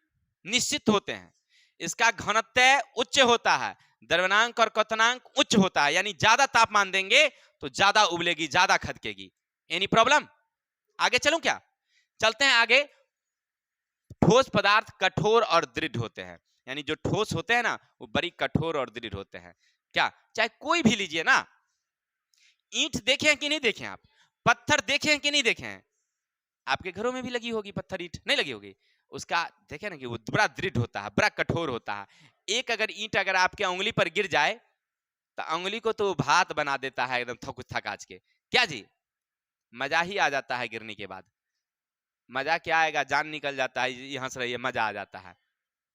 निश्चित होते हैं, इसका घनत्व उच्च होता है, द्रव्यनांक और क्वथनांक उच्च होता है, यानी ज्यादा तापमान देंगे तो ज्यादा उबलेगी, ज्यादा खदकेगी। Any problem? आगे चलूं क्या? चलते हैं आगे। ठोस पदार्थ कठोर और दृढ़ होते हैं, यानी जो ठोस होते हैं ना वो बड़ी कठोर और दृढ़ होते हैं। क्या? चाहे कोई भी लीजिए ना, ईंट देखे हैं कि नहीं देखे आप? पत्थर देखे हैं कि नहीं देखे हैं? आपके घरों में भी लगी होगी पत्थर, ईंट नहीं लगी होगी? उसका देखे ना कि वो बड़ा दृढ़ होता है, बड़ा कठोर होता है। एक अगर ईंट अगर आपके उंगली पर गिर जाए तो उंगली को तो भात बना देता है एकदम थकाच के। क्या जी? मजा ही आ जाता है गिरने के बाद। मजा क्या आएगा, जान निकल जाता है, ये हंस रही है, मजा आ जाता है।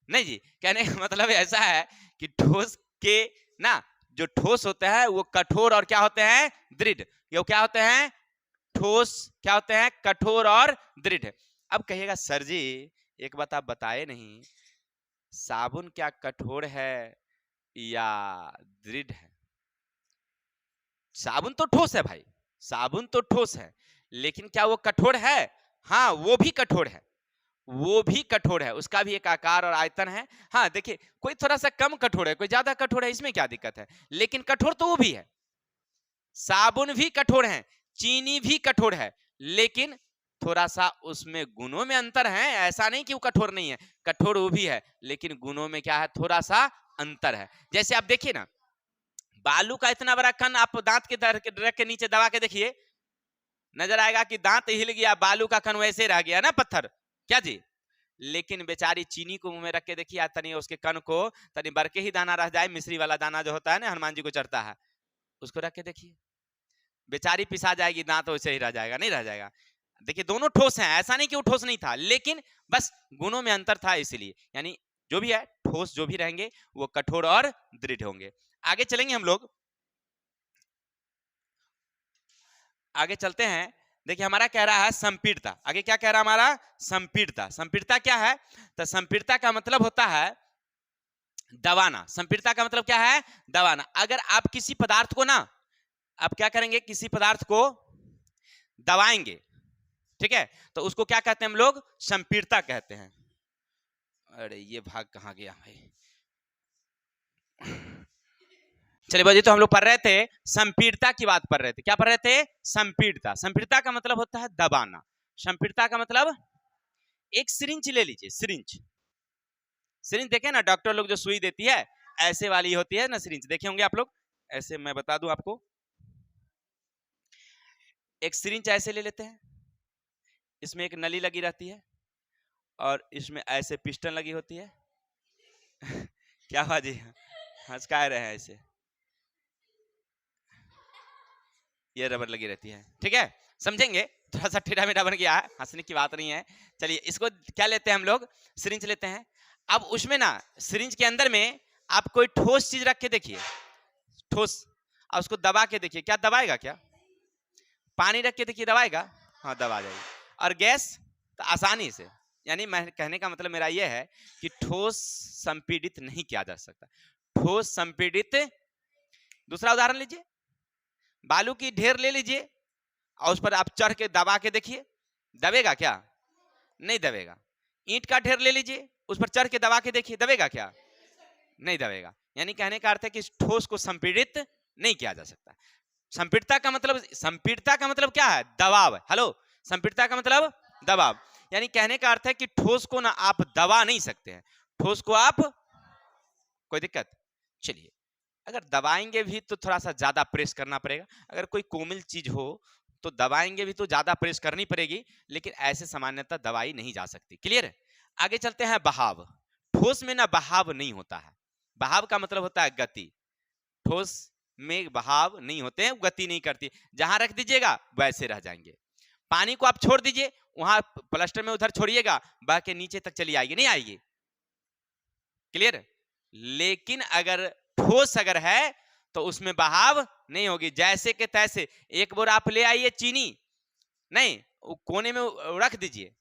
नहीं जी, कहने का मतलब ऐसा है कि ठोस के ना, जो ठोस होते हैं वो कठोर और क्या होते हैं? दृढ़। ये क्या होते हैं? ठोस क्या होते हैं? कठोर और दृढ़। अब कहिएगा सर जी एक बात आप बताए नहीं, साबुन क्या कठोर है या दृढ़ है? साबुन तो ठोस है भाई, साबुन तो ठोस है, लेकिन क्या वो कठोर है? हाँ वो भी कठोर है, वो भी कठोर है, उसका भी एक आकार और आयतन है। हाँ देखिए, कोई थोड़ा सा कम कठोर है, कोई ज्यादा कठोर है, इसमें क्या दिक्कत है? लेकिन कठोर तो वो भी है। साबुन भी कठोर है, चीनी भी कठोर है, लेकिन थोड़ा सा उसमें गुणों में अंतर है। ऐसा नहीं कि वो कठोर नहीं है, कठोर वो भी है, लेकिन गुणों में क्या है? थोड़ा सा अंतर है। जैसे आप देखिए ना, बालू का इतना बड़ा कण आप दांत के रख के नीचे दबा के देखिए, नजर आएगा कि दांत हिल गया, बालू का कण वैसे रह गया ना, पत्थर। क्या जी? लेकिन बेचारी चीनी को मुंह में रख के देखिए, या तनी उसके कण को तनी बर के ही दाना रह जाए, मिश्री वाला दाना जो होता है ना हनुमान जी को चढ़ता है, उसको रख के देखिए, बेचारी पिसा जाएगी, दांत वैसे ही रह जाएगा, नहीं रह जाएगा। देखिए दोनों ठोस हैं, ऐसा नहीं कि वो ठोस नहीं था, लेकिन बस गुणों में अंतर था इसलिए। यानी जो भी है ठोस जो भी रहेंगे वो कठोर और दृढ़ होंगे। आगे चलेंगे हम लोग, आगे चलते हैं। देखिए हमारा कह रहा है संपीड़ता, आगे क्या कह रहा है हमारा, संपीड़ता। संपीड़ता क्या है, तो संपीड़ता का मतलब होता है दबाना। संपीड़ता का मतलब क्या है, दबाना। अगर आप किसी पदार्थ को ना, आप क्या करेंगे, किसी पदार्थ को दबाएंगे, ठीक है, तो उसको क्या कहते हैं हम लोग, संपीड़ता कहते हैं। अरे ये भाग कहाँ गया भाई, चलिए भाई, तो हम लोग पढ़ रहे थे संपीड़ता की बात पढ़ रहे थे। क्या पढ़ रहे थे, संपीड़ता। संपीड़ता का मतलब होता है दबाना। संपीड़ता का मतलब, एक सिरिंज ले लीजिए, सिरिंज, सिरिंज देखे ना, डॉक्टर लोग जो सुई देती है ऐसे वाली होती है ना सिरिंज, देखे होंगे आप लोग। ऐसे मैं बता दूं आपको, एक सिरिंज ऐसे ले लेते हैं, इसमें एक नली लगी रहती है और इसमें ऐसे पिस्टन लगी होती है क्या बाजी, हंसका रहे हैं ऐसे, ये रबर लगी रहती है, ठीक है, समझेंगे। थोड़ा सा टेढ़ा मेढ़ा बन गया है, हंसने की बात नहीं है। चलिए इसको क्या लेते हैं हम लोग, सिरिंज लेते हैं। अब उसमें ना सिरिंज के अंदर में आप कोई ठोस चीज रख के देखिए, ठोस, और उसको दबा के देखिए, क्या दबाएगा, क्या पानी रख के देखिए दबाएगा, हाँ दबा जाएगी। और गैस तो आसानी से, यानी मैं कहने का मतलब मेरा यह है कि ठोस संपीड़ित नहीं किया जा सकता, ठोस संपीड़ित। दूसरा उदाहरण लीजिए, बालू की ढेर ले लीजिए और उस पर आप चढ़ के दबा के देखिए, दबेगा क्या, नहीं दबेगा। ईंट का ढेर ले लीजिए, उस पर चढ़ के दबा के देखिए, दबेगा क्या, नहीं दबेगा। यानी कहने का अर्थ है कि इस ठोस को संपीड़ित नहीं किया जा सकता। संपीड़ता का मतलब, संपीड़ता का मतलब क्या है, दबाव। हेलो, संपीड़ता का मतलब दबाव। यानी कहने का अर्थ है कि ठोस को ना आप दबा नहीं सकते हैं, ठोस को आप, कोई दिक्कत, चलिए अगर दबाएंगे भी तो थोड़ा सा ज्यादा प्रेस करना पड़ेगा। अगर कोई कोमल चीज हो तो दबाएंगे भी तो ज्यादा प्रेस करनी पड़ेगी, लेकिन ऐसे सामान्यतः दबाई नहीं जा सकती। क्लियर है। आगे चलते हैं, बहाव। ठोस में ना बहाव नहीं होता है, बहाव का मतलब होता है गति। ठोस में बहाव नहीं होते हैं, गति नहीं करती, जहां रख दीजिएगा वैसे रह जाएंगे। पानी को आप छोड़ दीजिए, वहां प्लास्टर में उधर छोड़िएगा, बह के नीचे तक चली आएगी, नहीं आएगी। क्लियर। लेकिन अगर ठोस अगर है तो उसमें बहाव नहीं होगी, जैसे के तैसे। एक बार आप ले आइए चीनी, नहीं कोने में रख दीजिए,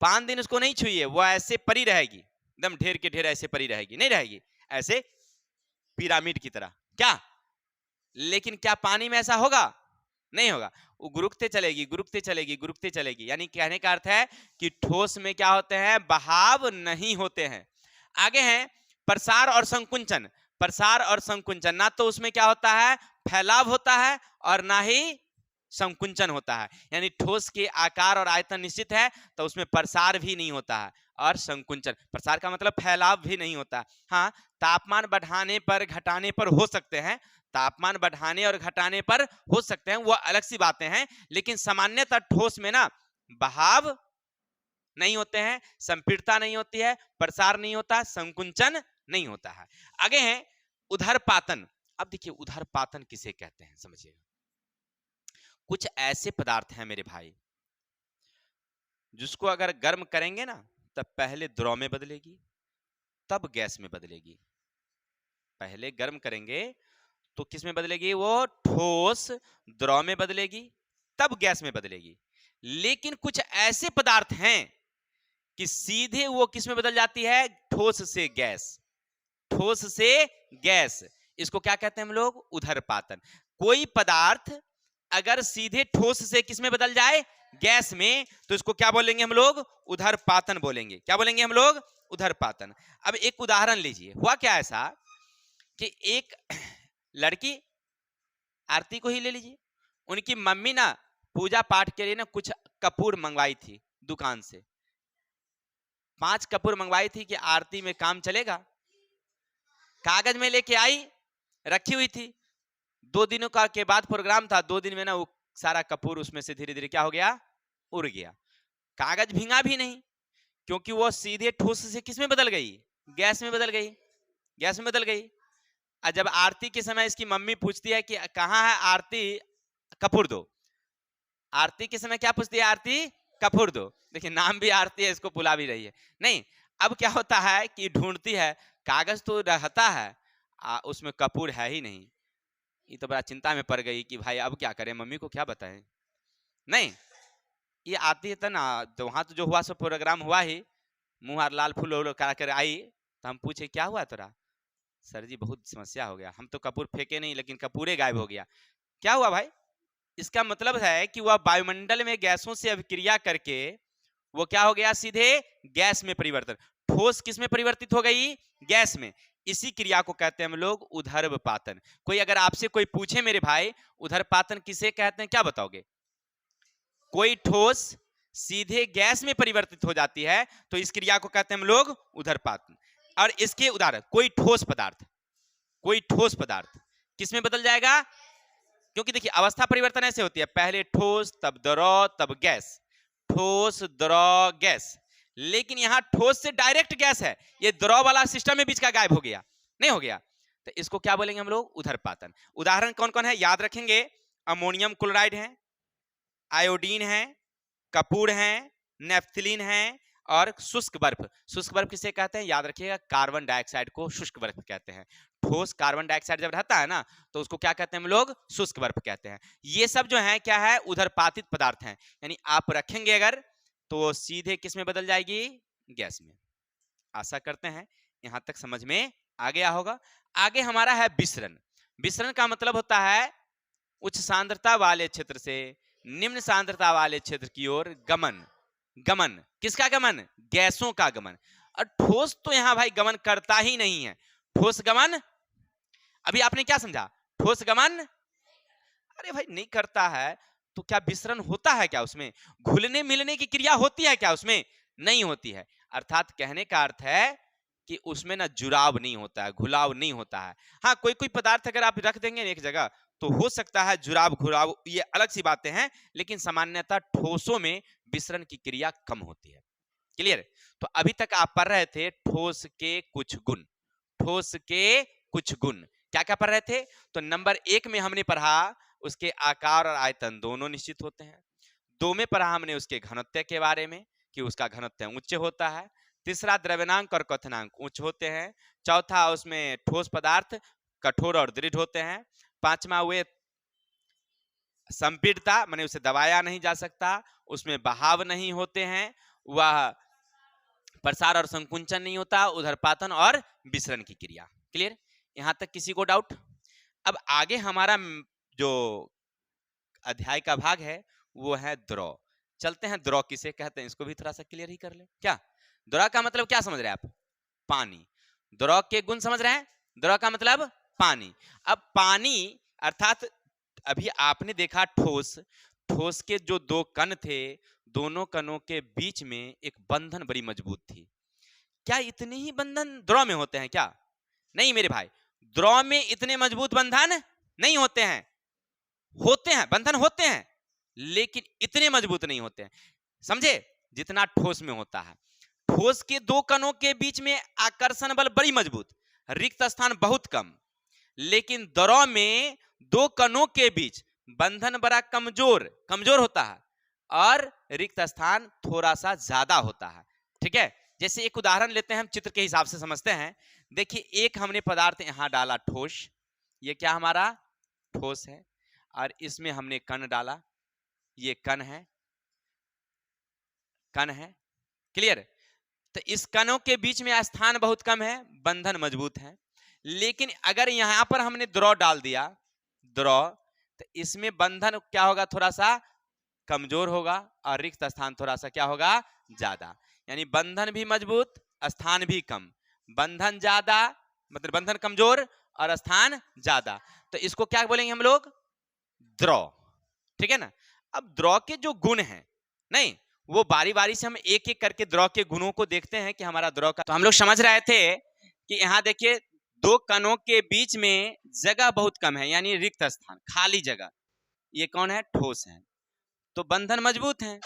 5 दिन उसको नहीं छुइए, वो ऐसे पड़ी रहेगी, एकदम ढेर के ढेर ऐसे पड़ी रहेगी, नहीं रहेगी ऐसे पिरामिड की तरह, क्या। लेकिन क्या पानी में ऐसा होगा, नहीं होगा, वो गुरुकते चलेगी, गुरुकते चलेगी, गुरुकते चलेगी। यानी कहने का अर्थ है कि ठोस में क्या होते हैं, बहाव नहीं होते हैं। आगे हैं प्रसार और संकुंचन। प्रसार और संकुंचन, ना तो उसमें क्या होता है, फैलाव होता है और ना ही संकुंचन होता है। यानी ठोस के आकार और आयतन निश्चित है तो उसमें प्रसार भी नहीं होता है और संकुंचन, प्रसार का मतलब फैलाव भी नहीं होता। हाँ, तापमान बढ़ाने पर घटाने पर हो सकते हैं, तापमान बढ़ाने और घटाने पर हो सकते हैं, वो अलग सी बातें हैं। लेकिन सामान्यतः ठोस में ना बहाव नहीं होते हैं, संपीड़ता नहीं होती है, प्रसार नहीं होता, संकुंचन नहीं होता है। आगे है उदरपातन। अब देखिए उदरपातन किसे कहते हैं, समझिएगा। कुछ ऐसे पदार्थ हैं मेरे भाई जिसको अगर गर्म करेंगे ना तब पहले द्रव में बदलेगी, तब गैस में बदलेगी। पहले गर्म करेंगे तो किस में बदलेगी, वो ठोस द्रव में बदलेगी, तब गैस में बदलेगी। लेकिन कुछ ऐसे पदार्थ हैं कि सीधे वो किस में बदल जाती है, ठोस से गैस, ठोस से गैस। इसको क्या कहते हैं हम लोग, उदरपातन। कोई पदार्थ अगर सीधे ठोस से किस में बदल जाए, गैस में, तो इसको क्या बोलेंगे हम लोग, उदरपातन बोलेंगे। क्या बोलेंगे हम लोग, उदरपातन। अब एक उदाहरण लीजिए, हुआ क्या ऐसा कि एक लड़की, आरती को ही ले लीजिए, उनकी मम्मी ना पूजा पाठ के लिए ना कुछ कपूर मंगवाई थी दुकान से, 5 कपूर मंगवाई थी कि आरती में काम चलेगा। कागज में लेके आई, रखी हुई थी। 2 दिनों का के बाद प्रोग्राम था, 2 दिन में ना वो सारा कपूर उसमें से धीरे धीरे क्या हो गया, उड़ गया। कागज भींगा भी नहीं, क्योंकि वो सीधे ठोस से किस में बदल गई, गैस में बदल गई, गैस में बदल गई। और जब आरती के समय इसकी मम्मी पूछती है कि कहाँ है आरती, कपूर दो। आरती के समय क्या पूछती है, आरती कपूर दो। देखिए नाम भी आरती है, इसको बुला भी रही है। नहीं, अब क्या होता है कि ढूंढती है, कागज तो रहता है उसमें कपूर है ही नहीं। ये तो बड़ा चिंता में पड़ गई कि भाई अब क्या करें, मम्मी को क्या बताएं। नहीं, ये आती है तो ना, तो वहां तो जो हुआ सो प्रोग्राम हुआ ही, मुंह हार लाल फूल करा कर आई, तो हम पूछे क्या हुआ तोरा, सर जी बहुत समस्या हो गया, हम तो कपूर फेंके नहीं लेकिन कपूरे गायब हो गया। क्या हुआ भाई, इसका मतलब है कि वह वायुमंडल में गैसों से अभिक्रिया करके वो क्या हो गया, सीधे गैस में परिवर्तन। ठोस किस में परिवर्तित हो गई, गैस में। इसी क्रिया को कहते हैं हम लोग उदर्भपातन। कोई अगर आपसे कोई पूछे मेरे भाई उदर्भपातन किसे कहते हैं, क्या बताओगे। कोई ठोस सीधे गैस में परिवर्तित हो जाती है तो इस क्रिया को कहते हैं हम लोग उदर्भपातन। और इसके उदाहरण, कोई ठोस पदार्थ, कोई ठोस पदार्थ किस में बदल जाएगा, क्योंकि देखिए अवस्था परिवर्तन ऐसे होती है, पहले ठोस तब द्रव तब गैस, ठोस द्रव गैस। लेकिन यहां ठोस से डायरेक्ट गैस है, ये द्रव वाला सिस्टम में बीच का गायब हो गया, नहीं हो गया, तो इसको क्या बोलेंगे हम लोग, उदर्भपातन। उदाहरण कौन कौन है याद रखेंगे, अमोनियम क्लोराइड है, आयोडीन है, कपूर है, नेफ्थिलीन है और शुष्क बर्फ। शुष्क बर्फ किसे कहते हैं, याद रखिएगा, कार्बन डाइऑक्साइड को शुष्क बर्फ कहते हैं। ठोस कार्बन डाइऑक्साइड जब रहता है ना तो उसको क्या कहते हैं हम लोग, शुष्क बर्फ कहते हैं। ये सब जो है क्या है, उदर्भपातित पदार्थ हैं, यानी आप रखेंगे अगर तो सीधे किस में बदल जाएगी, गैस में। आशा करते हैं यहां तक समझ में आ गया होगा। आगे हमारा है विसरण। विसरण का मतलब होता है उच्च सांद्रता वाले क्षेत्र से निम्न सांद्रता वाले क्षेत्र की ओर गमन। गमन किसका गमन, गैसों का गमन। और ठोस तो यहां भाई गमन करता ही नहीं है। ठोस गमन, अभी आपने क्या समझा, ठोस गमन, अरे भाई नहीं करता है तो क्या विसरण होता है क्या, उसमें घुलने मिलने की क्रिया होती है क्या, उसमें नहीं होती है। अर्थात कहने का अर्थ है कि उसमें ना जुड़ाव नहीं होता है, घुलाव नहीं होता है। हाँ कोई कोई पदार्थ अगर आप रख देंगे एक जगह तो हो सकता है जुड़ाव घुलाव, ये अलग सी बातें हैं, लेकिन सामान्यतः ठोसों में विसरण की क्रिया कम होती है। क्लियर। तो अभी तक आप पढ़ रहे थे ठोस के कुछ गुण, ठोस के कुछ गुण क्या क्या पढ़ रहे थे। तो नंबर 1 में हमने पढ़ा उसके आकार और आयतन दोनों निश्चित होते हैं। 2 में पढ़ा हमने उसके घनत्व के बारे में कि उसका घनत्व उच्च होता है। तीसरा द्रव्यनांक और क्वथनांक उच्च होते हैं। चौथा उसमें ठोस पदार्थ कठोर और दृढ़ होते हैं। 5वां वे संपीड़ता माने उसे दबाया नहीं जा सकता, उसमें बहाव नहीं होते हैं, वह प्रसार और संकुंचन नहीं होता, उदर्भपातन और विसरण की क्रिया। क्लियर, यहां तक किसी को डाउट। अब आगे हमारा जो अध्याय का भाग है वो है द्रव। चलते हैं, द्रव किसे कहते हैं इसको भी थोड़ा सा क्लियर ही कर ले। क्या द्रव का मतलब क्या समझ रहे हैं आप, पानी। द्रव के गुण समझ रहे हैं, द्रव का मतलब पानी। अब पानी अर्थात अभी आपने देखा ठोस, ठोस के जो 2 कण थे, दोनों कणों के बीच में एक बंधन बड़ी मजबूत थी। क्या इतने ही बंधन द्रव में होते हैं क्या, नहीं मेरे भाई, द्रव में इतने मजबूत बंधन नहीं होते हैं। होते हैं बंधन, होते हैं, लेकिन इतने मजबूत नहीं होते हैं, समझे, जितना ठोस में होता है। ठोस के 2 कणों के बीच में आकर्षण बल बड़ी मजबूत, रिक्त स्थान बहुत कम। लेकिन द्रव में 2 कणों के बीच बंधन बड़ा कमजोर कमजोर होता है और रिक्त स्थान थोड़ा सा ज्यादा होता है। ठीक है, जैसे एक उदाहरण लेते हैं, हम चित्र के हिसाब से समझते हैं। देखिए एक हमने पदार्थ यहां डाला ठोस, ये क्या हमारा ठोस है, और इसमें हमने कण डाला, ये कण है, कण है। क्लियर। तो इस कणों के बीच में स्थान बहुत कम है, बंधन मजबूत है। लेकिन अगर यहां पर हमने द्रव डाल दिया, द्रव, तो इसमें बंधन क्या होगा, थोड़ा सा कमजोर होगा और रिक्त स्थान थोड़ा सा क्या होगा, ज्यादा। यानी बंधन भी मजबूत, स्थान भी कम। बंधन ज्यादा मतलब बंधन कमजोर और स्थान ज्यादा, तो इसको क्या बोलेंगे हम लोग, द्रव। ठीक है ना। अब द्रव के जो गुण हैं, नहीं वो बारी बारी से हम एक एक करके द्रव के गुणों को देखते हैं कि हमारा द्रव का। तो हम लोग समझ रहे थे कि यहाँ देखिए 2 कणों के बीच में जगह बहुत कम है, यानी रिक्त स्थान, खाली जगह। ये कौन है, ठोस है, तो बंधन मजबूत है।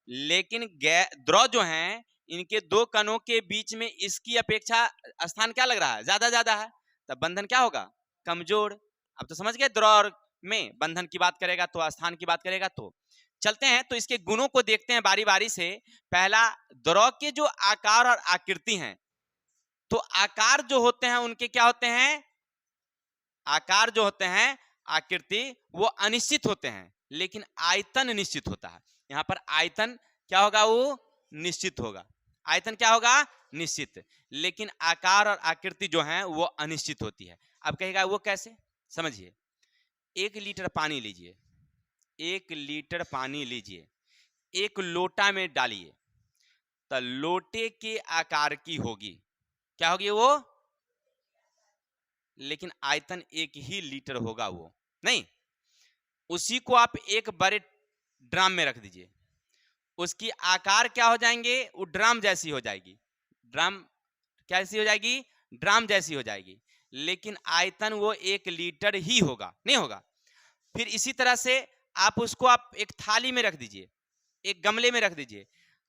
लेकिन द्रव जो है इनके दो कणों के बीच में इसकी अपेक्षा स्थान क्या लग रहा है, ज्यादा है, तब बंधन क्या होगा, कमजोर। अब तो समझ गए, द्रव में बंधन की बात करेगा तो स्थान की बात करेगा तो। चलते हैं तो इसके गुणों को देखते हैं बारी बारी से। पहला, द्रव के जो आकार और आकृति हैं, तो आकार जो होते हैं उनके क्या होते हैं, आकार जो होते हैं, आकृति, वो अनिश्चित होते हैं, लेकिन आयतन निश्चित होता है। यहां पर आयतन क्या होगा, वो निश्चित होगा। आयतन क्या होगा, निश्चित, लेकिन आकार और आकृति जो है वो अनिश्चित होती है। अब कहेगा वो कैसे, समझिए। 1 लीटर पानी लीजिए, 1 लीटर पानी लीजिए, एक लोटा में डालिए, तो लोटे के आकार की होगी, क्या होगी वो, लेकिन आयतन 1 ही लीटर होगा वो नहीं। उसी को आप एक बड़े ड्राम में रख दीजिए, उसकी आकार क्या हो जाएंगे, वो ड्राम जैसी हो जाएगी। ड्राम कैसी हो जाएगी, ड्राम जैसी हो जाएगी, लेकिन आयतन वो 1 लीटर ही होगा, नहीं होगा। फिर इसी तरह से आप उसको आप एक थाली में रख दीजिए, एक गमले में रख दीजिए,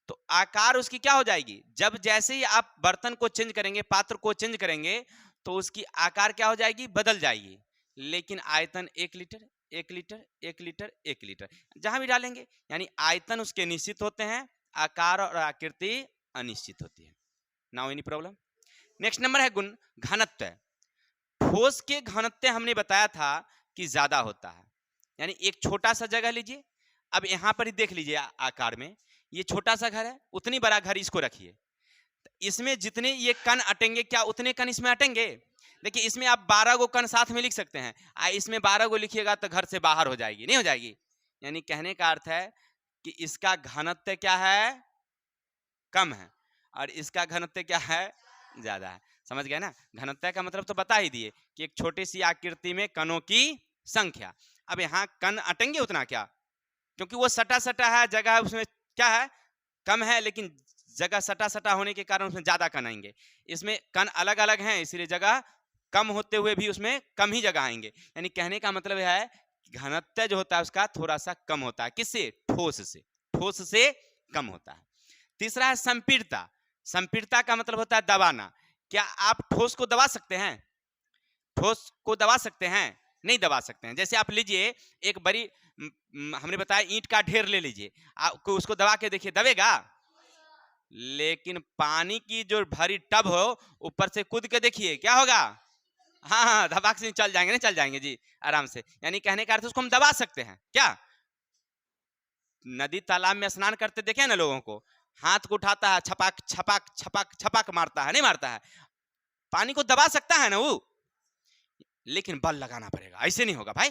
तो आकार उसकी क्या हो जाएगी, जब जैसे ही आप बर्तन को चेंज करेंगे, पात्र को चेंज करेंगे, तो उसकी आकार क्या हो जाएगी, बदल जाएगी, लेकिन आयतन 1 लीटर 1 लीटर 1 लीटर 1 लीटर जहां भी डालेंगे, यानी आयतन उसके निश्चित होते हैं, आकार और आकृति अनिश्चित होती है। Now any problem. Next number है गुण घनत्व। ठोस के घनत्व हमने बताया था कि ज्यादा होता है, यानी एक छोटा सा जगह लीजिए, अब यहां पर ही देख लीजिए आकार में, ये छोटा सा घर है, उतनी बड़ा घर इसको रखिए, इसमें जितने ये कण अटेंगे, क्या उतने कण इसमें अटेंगे। देखिए इसमें आप 12 गो कण साथ में लिख सकते हैं, इसमें 12 गो लिखिएगा तो घर से बाहर हो जाएगी, नहीं हो जाएगी। यानी कहने का अर्थ है कि इसका घनत्व क्या है, कम है, और इसका घनत्व क्या है, ज्यादा है। समझ गए ना, घनत्व का मतलब तो बता ही दिए कि एक छोटी सी आकृति में कणों की संख्या। अब यहाँ कण अटेंगे उतना क्या, क्योंकि वो सटा सटा है, जगह उसमें क्या है, कम है, लेकिन जगह सटा सटा होने के कारण उसमें ज्यादा कण आएंगे। इसमें कण अलग अलग हैं, इसलिए जगह कम होते हुए भी उसमें कम ही जगह आएंगे। यानी कहने का मतलब है घनत्व जो होता है उसका थोड़ा सा कम होता है, किससे, ठोस से कम होता है। तीसरा है संपीड़ता। संपीड़ता का मतलब होता है दबाना। क्या आप ठोस को दबा सकते हैं, ठोस को दबा सकते हैं, नहीं दबा सकते हैं। जैसे आप लीजिए एक बड़ी, हमने बताया ईंट का ढेर ले लीजिए, आपको उसको दबा के देखिए, दबेगा, लेकिन पानी की जो भरी टब हो, ऊपर से कूद के देखिए, क्या होगा, हाँ धबाक से चल जाएंगे, नहीं चल जाएंगे जी, आराम से। यानी कहने का अर्थ उसको हम दबा सकते हैं। क्या, नदी तालाब में स्नान करते देखे ना लोगों को, हाथ को उठाता है, छपाक छपाक छपाक छपाक मारता है, नहीं मारता है, पानी को दबा सकता है ना वो, लेकिन बल लगाना पड़ेगा, ऐसे नहीं होगा भाई,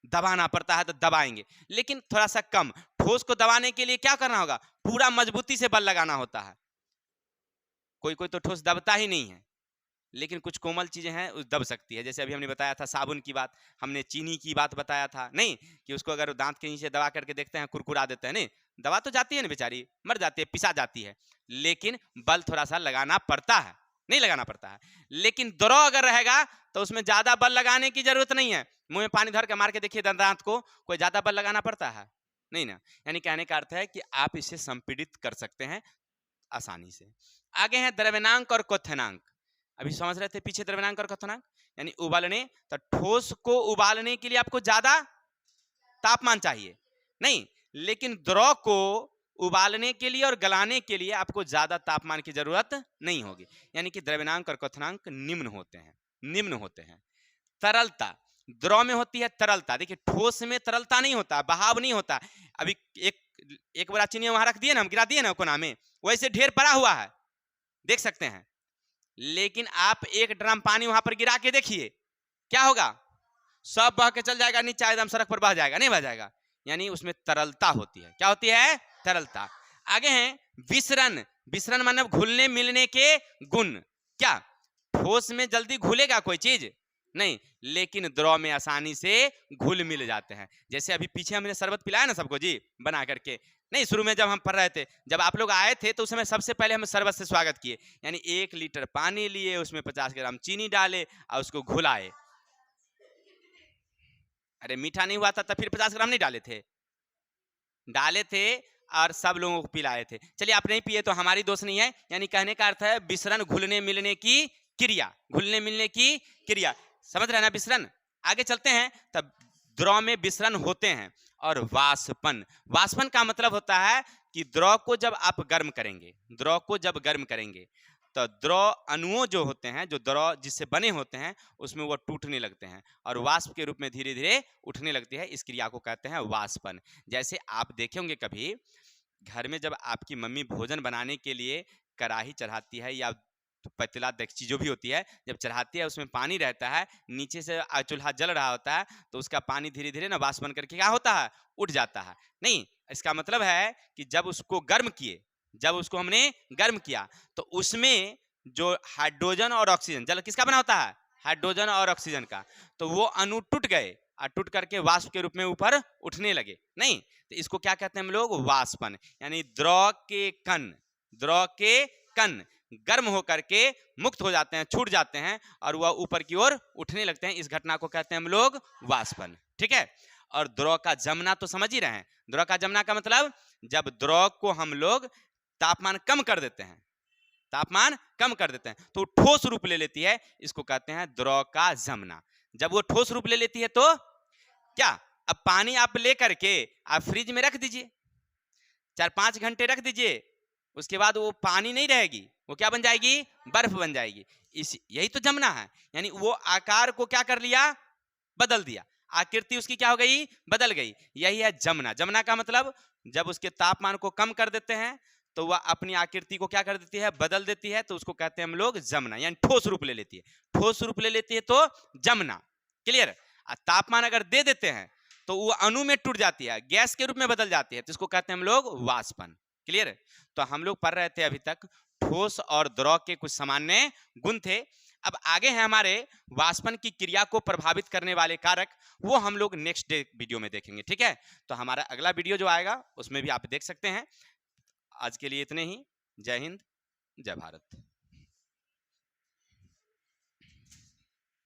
दबाना पड़ता है तो दबाएंगे, लेकिन थोड़ा सा कम। ठोस को दबाने के लिए क्या करना होगा, पूरा मजबूती से बल लगाना होता है। कोई कोई तो ठोस दबता ही नहीं है, लेकिन कुछ कोमल चीजें हैं उस दब सकती है। जैसे अभी हमने बताया था साबुन की बात, हमने चीनी की बात बताया था, नहीं कि उसको अगर दांत के नीचे दबा करके देखते हैं, कुरकुरा देते हैं, नहीं दबा तो जाती है ना बेचारी, मर जाती है, पिसा जाती है, लेकिन बल थोड़ा सा लगाना पड़ता है, नहीं लगाना पड़ता है। लेकिन द्रव अगर रहेगा तो उसमें ज्यादा बल लगाने की जरूरत नहीं है। मुंह में पानी धर के मार के देखिए दांत को, कोई ज्यादा बल लगाना पड़ता है नहीं ना। यानी कहने का अर्थ है कि आप इसे संपीड़ित कर सकते हैं आसानी से। आगे है द्रव्यनांक और क्वथनांक। अभी समझ रहे थे पीछे द्रव्यनांक और क्वथनांक, यानी उबालने, तो ठोस को उबालने के लिए आपको ज्यादा तापमान चाहिए नहीं, लेकिन द्रव को उबालने के लिए और गलाने के लिए आपको ज्यादा तापमान की जरूरत नहीं होगी। यानी कि द्रव्यनांक और क्वथनांक निम्न होते हैं। तरलता, द्रव में होती है तरलता। देखिए ठोस में तरलता नहीं होता, बहाव नहीं होता। अभी एक बड़ा चीनी वहां रख दिए ना, हम गिरा दिए ना कोना में, वैसे ढेर पड़ा हुआ है, देख सकते हैं। लेकिन आप एक ड्रम पानी वहां पर गिरा के देखिए, क्या होगा, सब बह के चल जाएगा नीचे, एकदम सड़क पर बह जाएगा, नहीं बह जाएगा। यानी उसमें तरलता होती है। क्या होती है, तरलता। आगे है विसरण। विसरण मतलब घुलने मिलने के गुण। क्या ठोस में जल्दी घुलेगा कोई चीज नहीं, लेकिन द्रव में आसानी से घुल मिल जाते हैं। जैसे अभी पीछे हमने शरबत पिलाया ना सबको जी बना करके, नहीं शुरू में जब हम पढ़ रहे थे, जब आप लोग आए थे तो उस समय सबसे पहले हम शरबत से स्वागत किए। यानी 1 लीटर पानी लिए, उसमें 50 ग्राम चीनी डाले और उसको घुलाए। अरे मीठा नहीं हुआ था तो फिर 50 ग्राम नहीं डाले थे, और सब लोगों को पिलाए थे। चलिए आप नहीं पिए तो हमारी दोष नहीं है, यानी कहने का अर्थ है विसरण घुलने मिलने की क्रिया, घुलने मिलने की क्रिया, समझ रहे हैं ना विसरण। आगे चलते हैं, तब द्रव में विसरण होते हैं। और वाष्पन, वाष्पन का मतलब होता है कि द्रव को जब आप गर्म करेंगे, द्रव को जब गर्म करेंगे तो द्रव अणुओं जो होते हैं, जो द्रव जिससे बने होते हैं, उसमें वो टूटने लगते हैं और वाष्प के रूप में धीरे धीरे उठने लगती है। इस क्रिया को कहते हैं वाष्पन। जैसे आप देखे होंगे कभी घर में जब आपकी मम्मी भोजन बनाने के लिए कढ़ाई चढ़ाती है या पतीला डेगची जो भी होती है, जब चढ़ाती है उसमें पानी रहता है, नीचे से चूल्हा जल रहा होता है, तो उसका पानी धीरे धीरे ना वाष्प बन करके क्या होता है, उठ जाता है। नहीं, इसका मतलब है कि जब उसको गर्म किए, जब उसको हमने गर्म किया तो उसमें जो हाइड्रोजन और ऑक्सीजन, जल किसका बना होता है, हाइड्रोजन और ऑक्सीजन का, तो वो अणु टूट गए और टूट करके वाष्प के रूप में ऊपर उठने लगे। नहीं, तो इसको क्या कहते हैं हम लोग, वाष्पन। यानी द्रव के कण, द्रव के कण गर्म होकर के मुक्त हो जाते हैं, छूट जाते हैं और वह ऊपर की ओर उठने लगते हैं। इस घटना को कहते हैं हम लोग वाष्पन। ठीक है। और द्रव का जमना तो समझ ही रहे हैं। द्रव का जमना का मतलब जब द्रव को हम लोग तापमान कम कर देते हैं, तापमान कम कर देते हैं तो ठोस रूप ले लेती है, इसको कहते हैं द्रव का जमना। जब वो ठोस रूप ले लेती है तो क्या, अब पानी आप लेकर के आप फ्रिज में रख दीजिए, 4-5 घंटे रख दीजिए, उसके बाद वो पानी नहीं रहेगी, वो क्या बन जाएगी, बर्फ बन जाएगी। यही तो जमना है। यानी वो आकार को क्या कर लिया, बदल दिया, आकृति उसकी क्या हो गई, बदल गई। यही है जमना। जमना का मतलब जब उसके तापमान को कम कर देते हैं तो वह अपनी आकृति को क्या कर देती है, बदल देती है, तो उसको कहते हैं हम लोग जमना, यानी ठोस रूप ले लेती है। ठोस रूप ले लेती है तो जमना। क्लियर। तापमान अगर दे देते हैं तो वो अणु में टूट जाती है, गैस के रूप में बदल जाती है, तो इसको कहते हैं हम लोग वाष्पन। क्लियर। तो हम लोग पढ़ रहे थे अभी तक ठोस और द्रव के कुछ सामान्य गुण थे। अब आगे है हमारे वाष्पन की क्रिया को प्रभावित करने वाले कारक, वो हम लोग नेक्स्ट डे वीडियो में देखेंगे। ठीक है। तो हमारा अगला वीडियो जो आएगा उसमें भी आप देख सकते हैं। आज के लिए इतने ही। जय हिंद, जय भारत।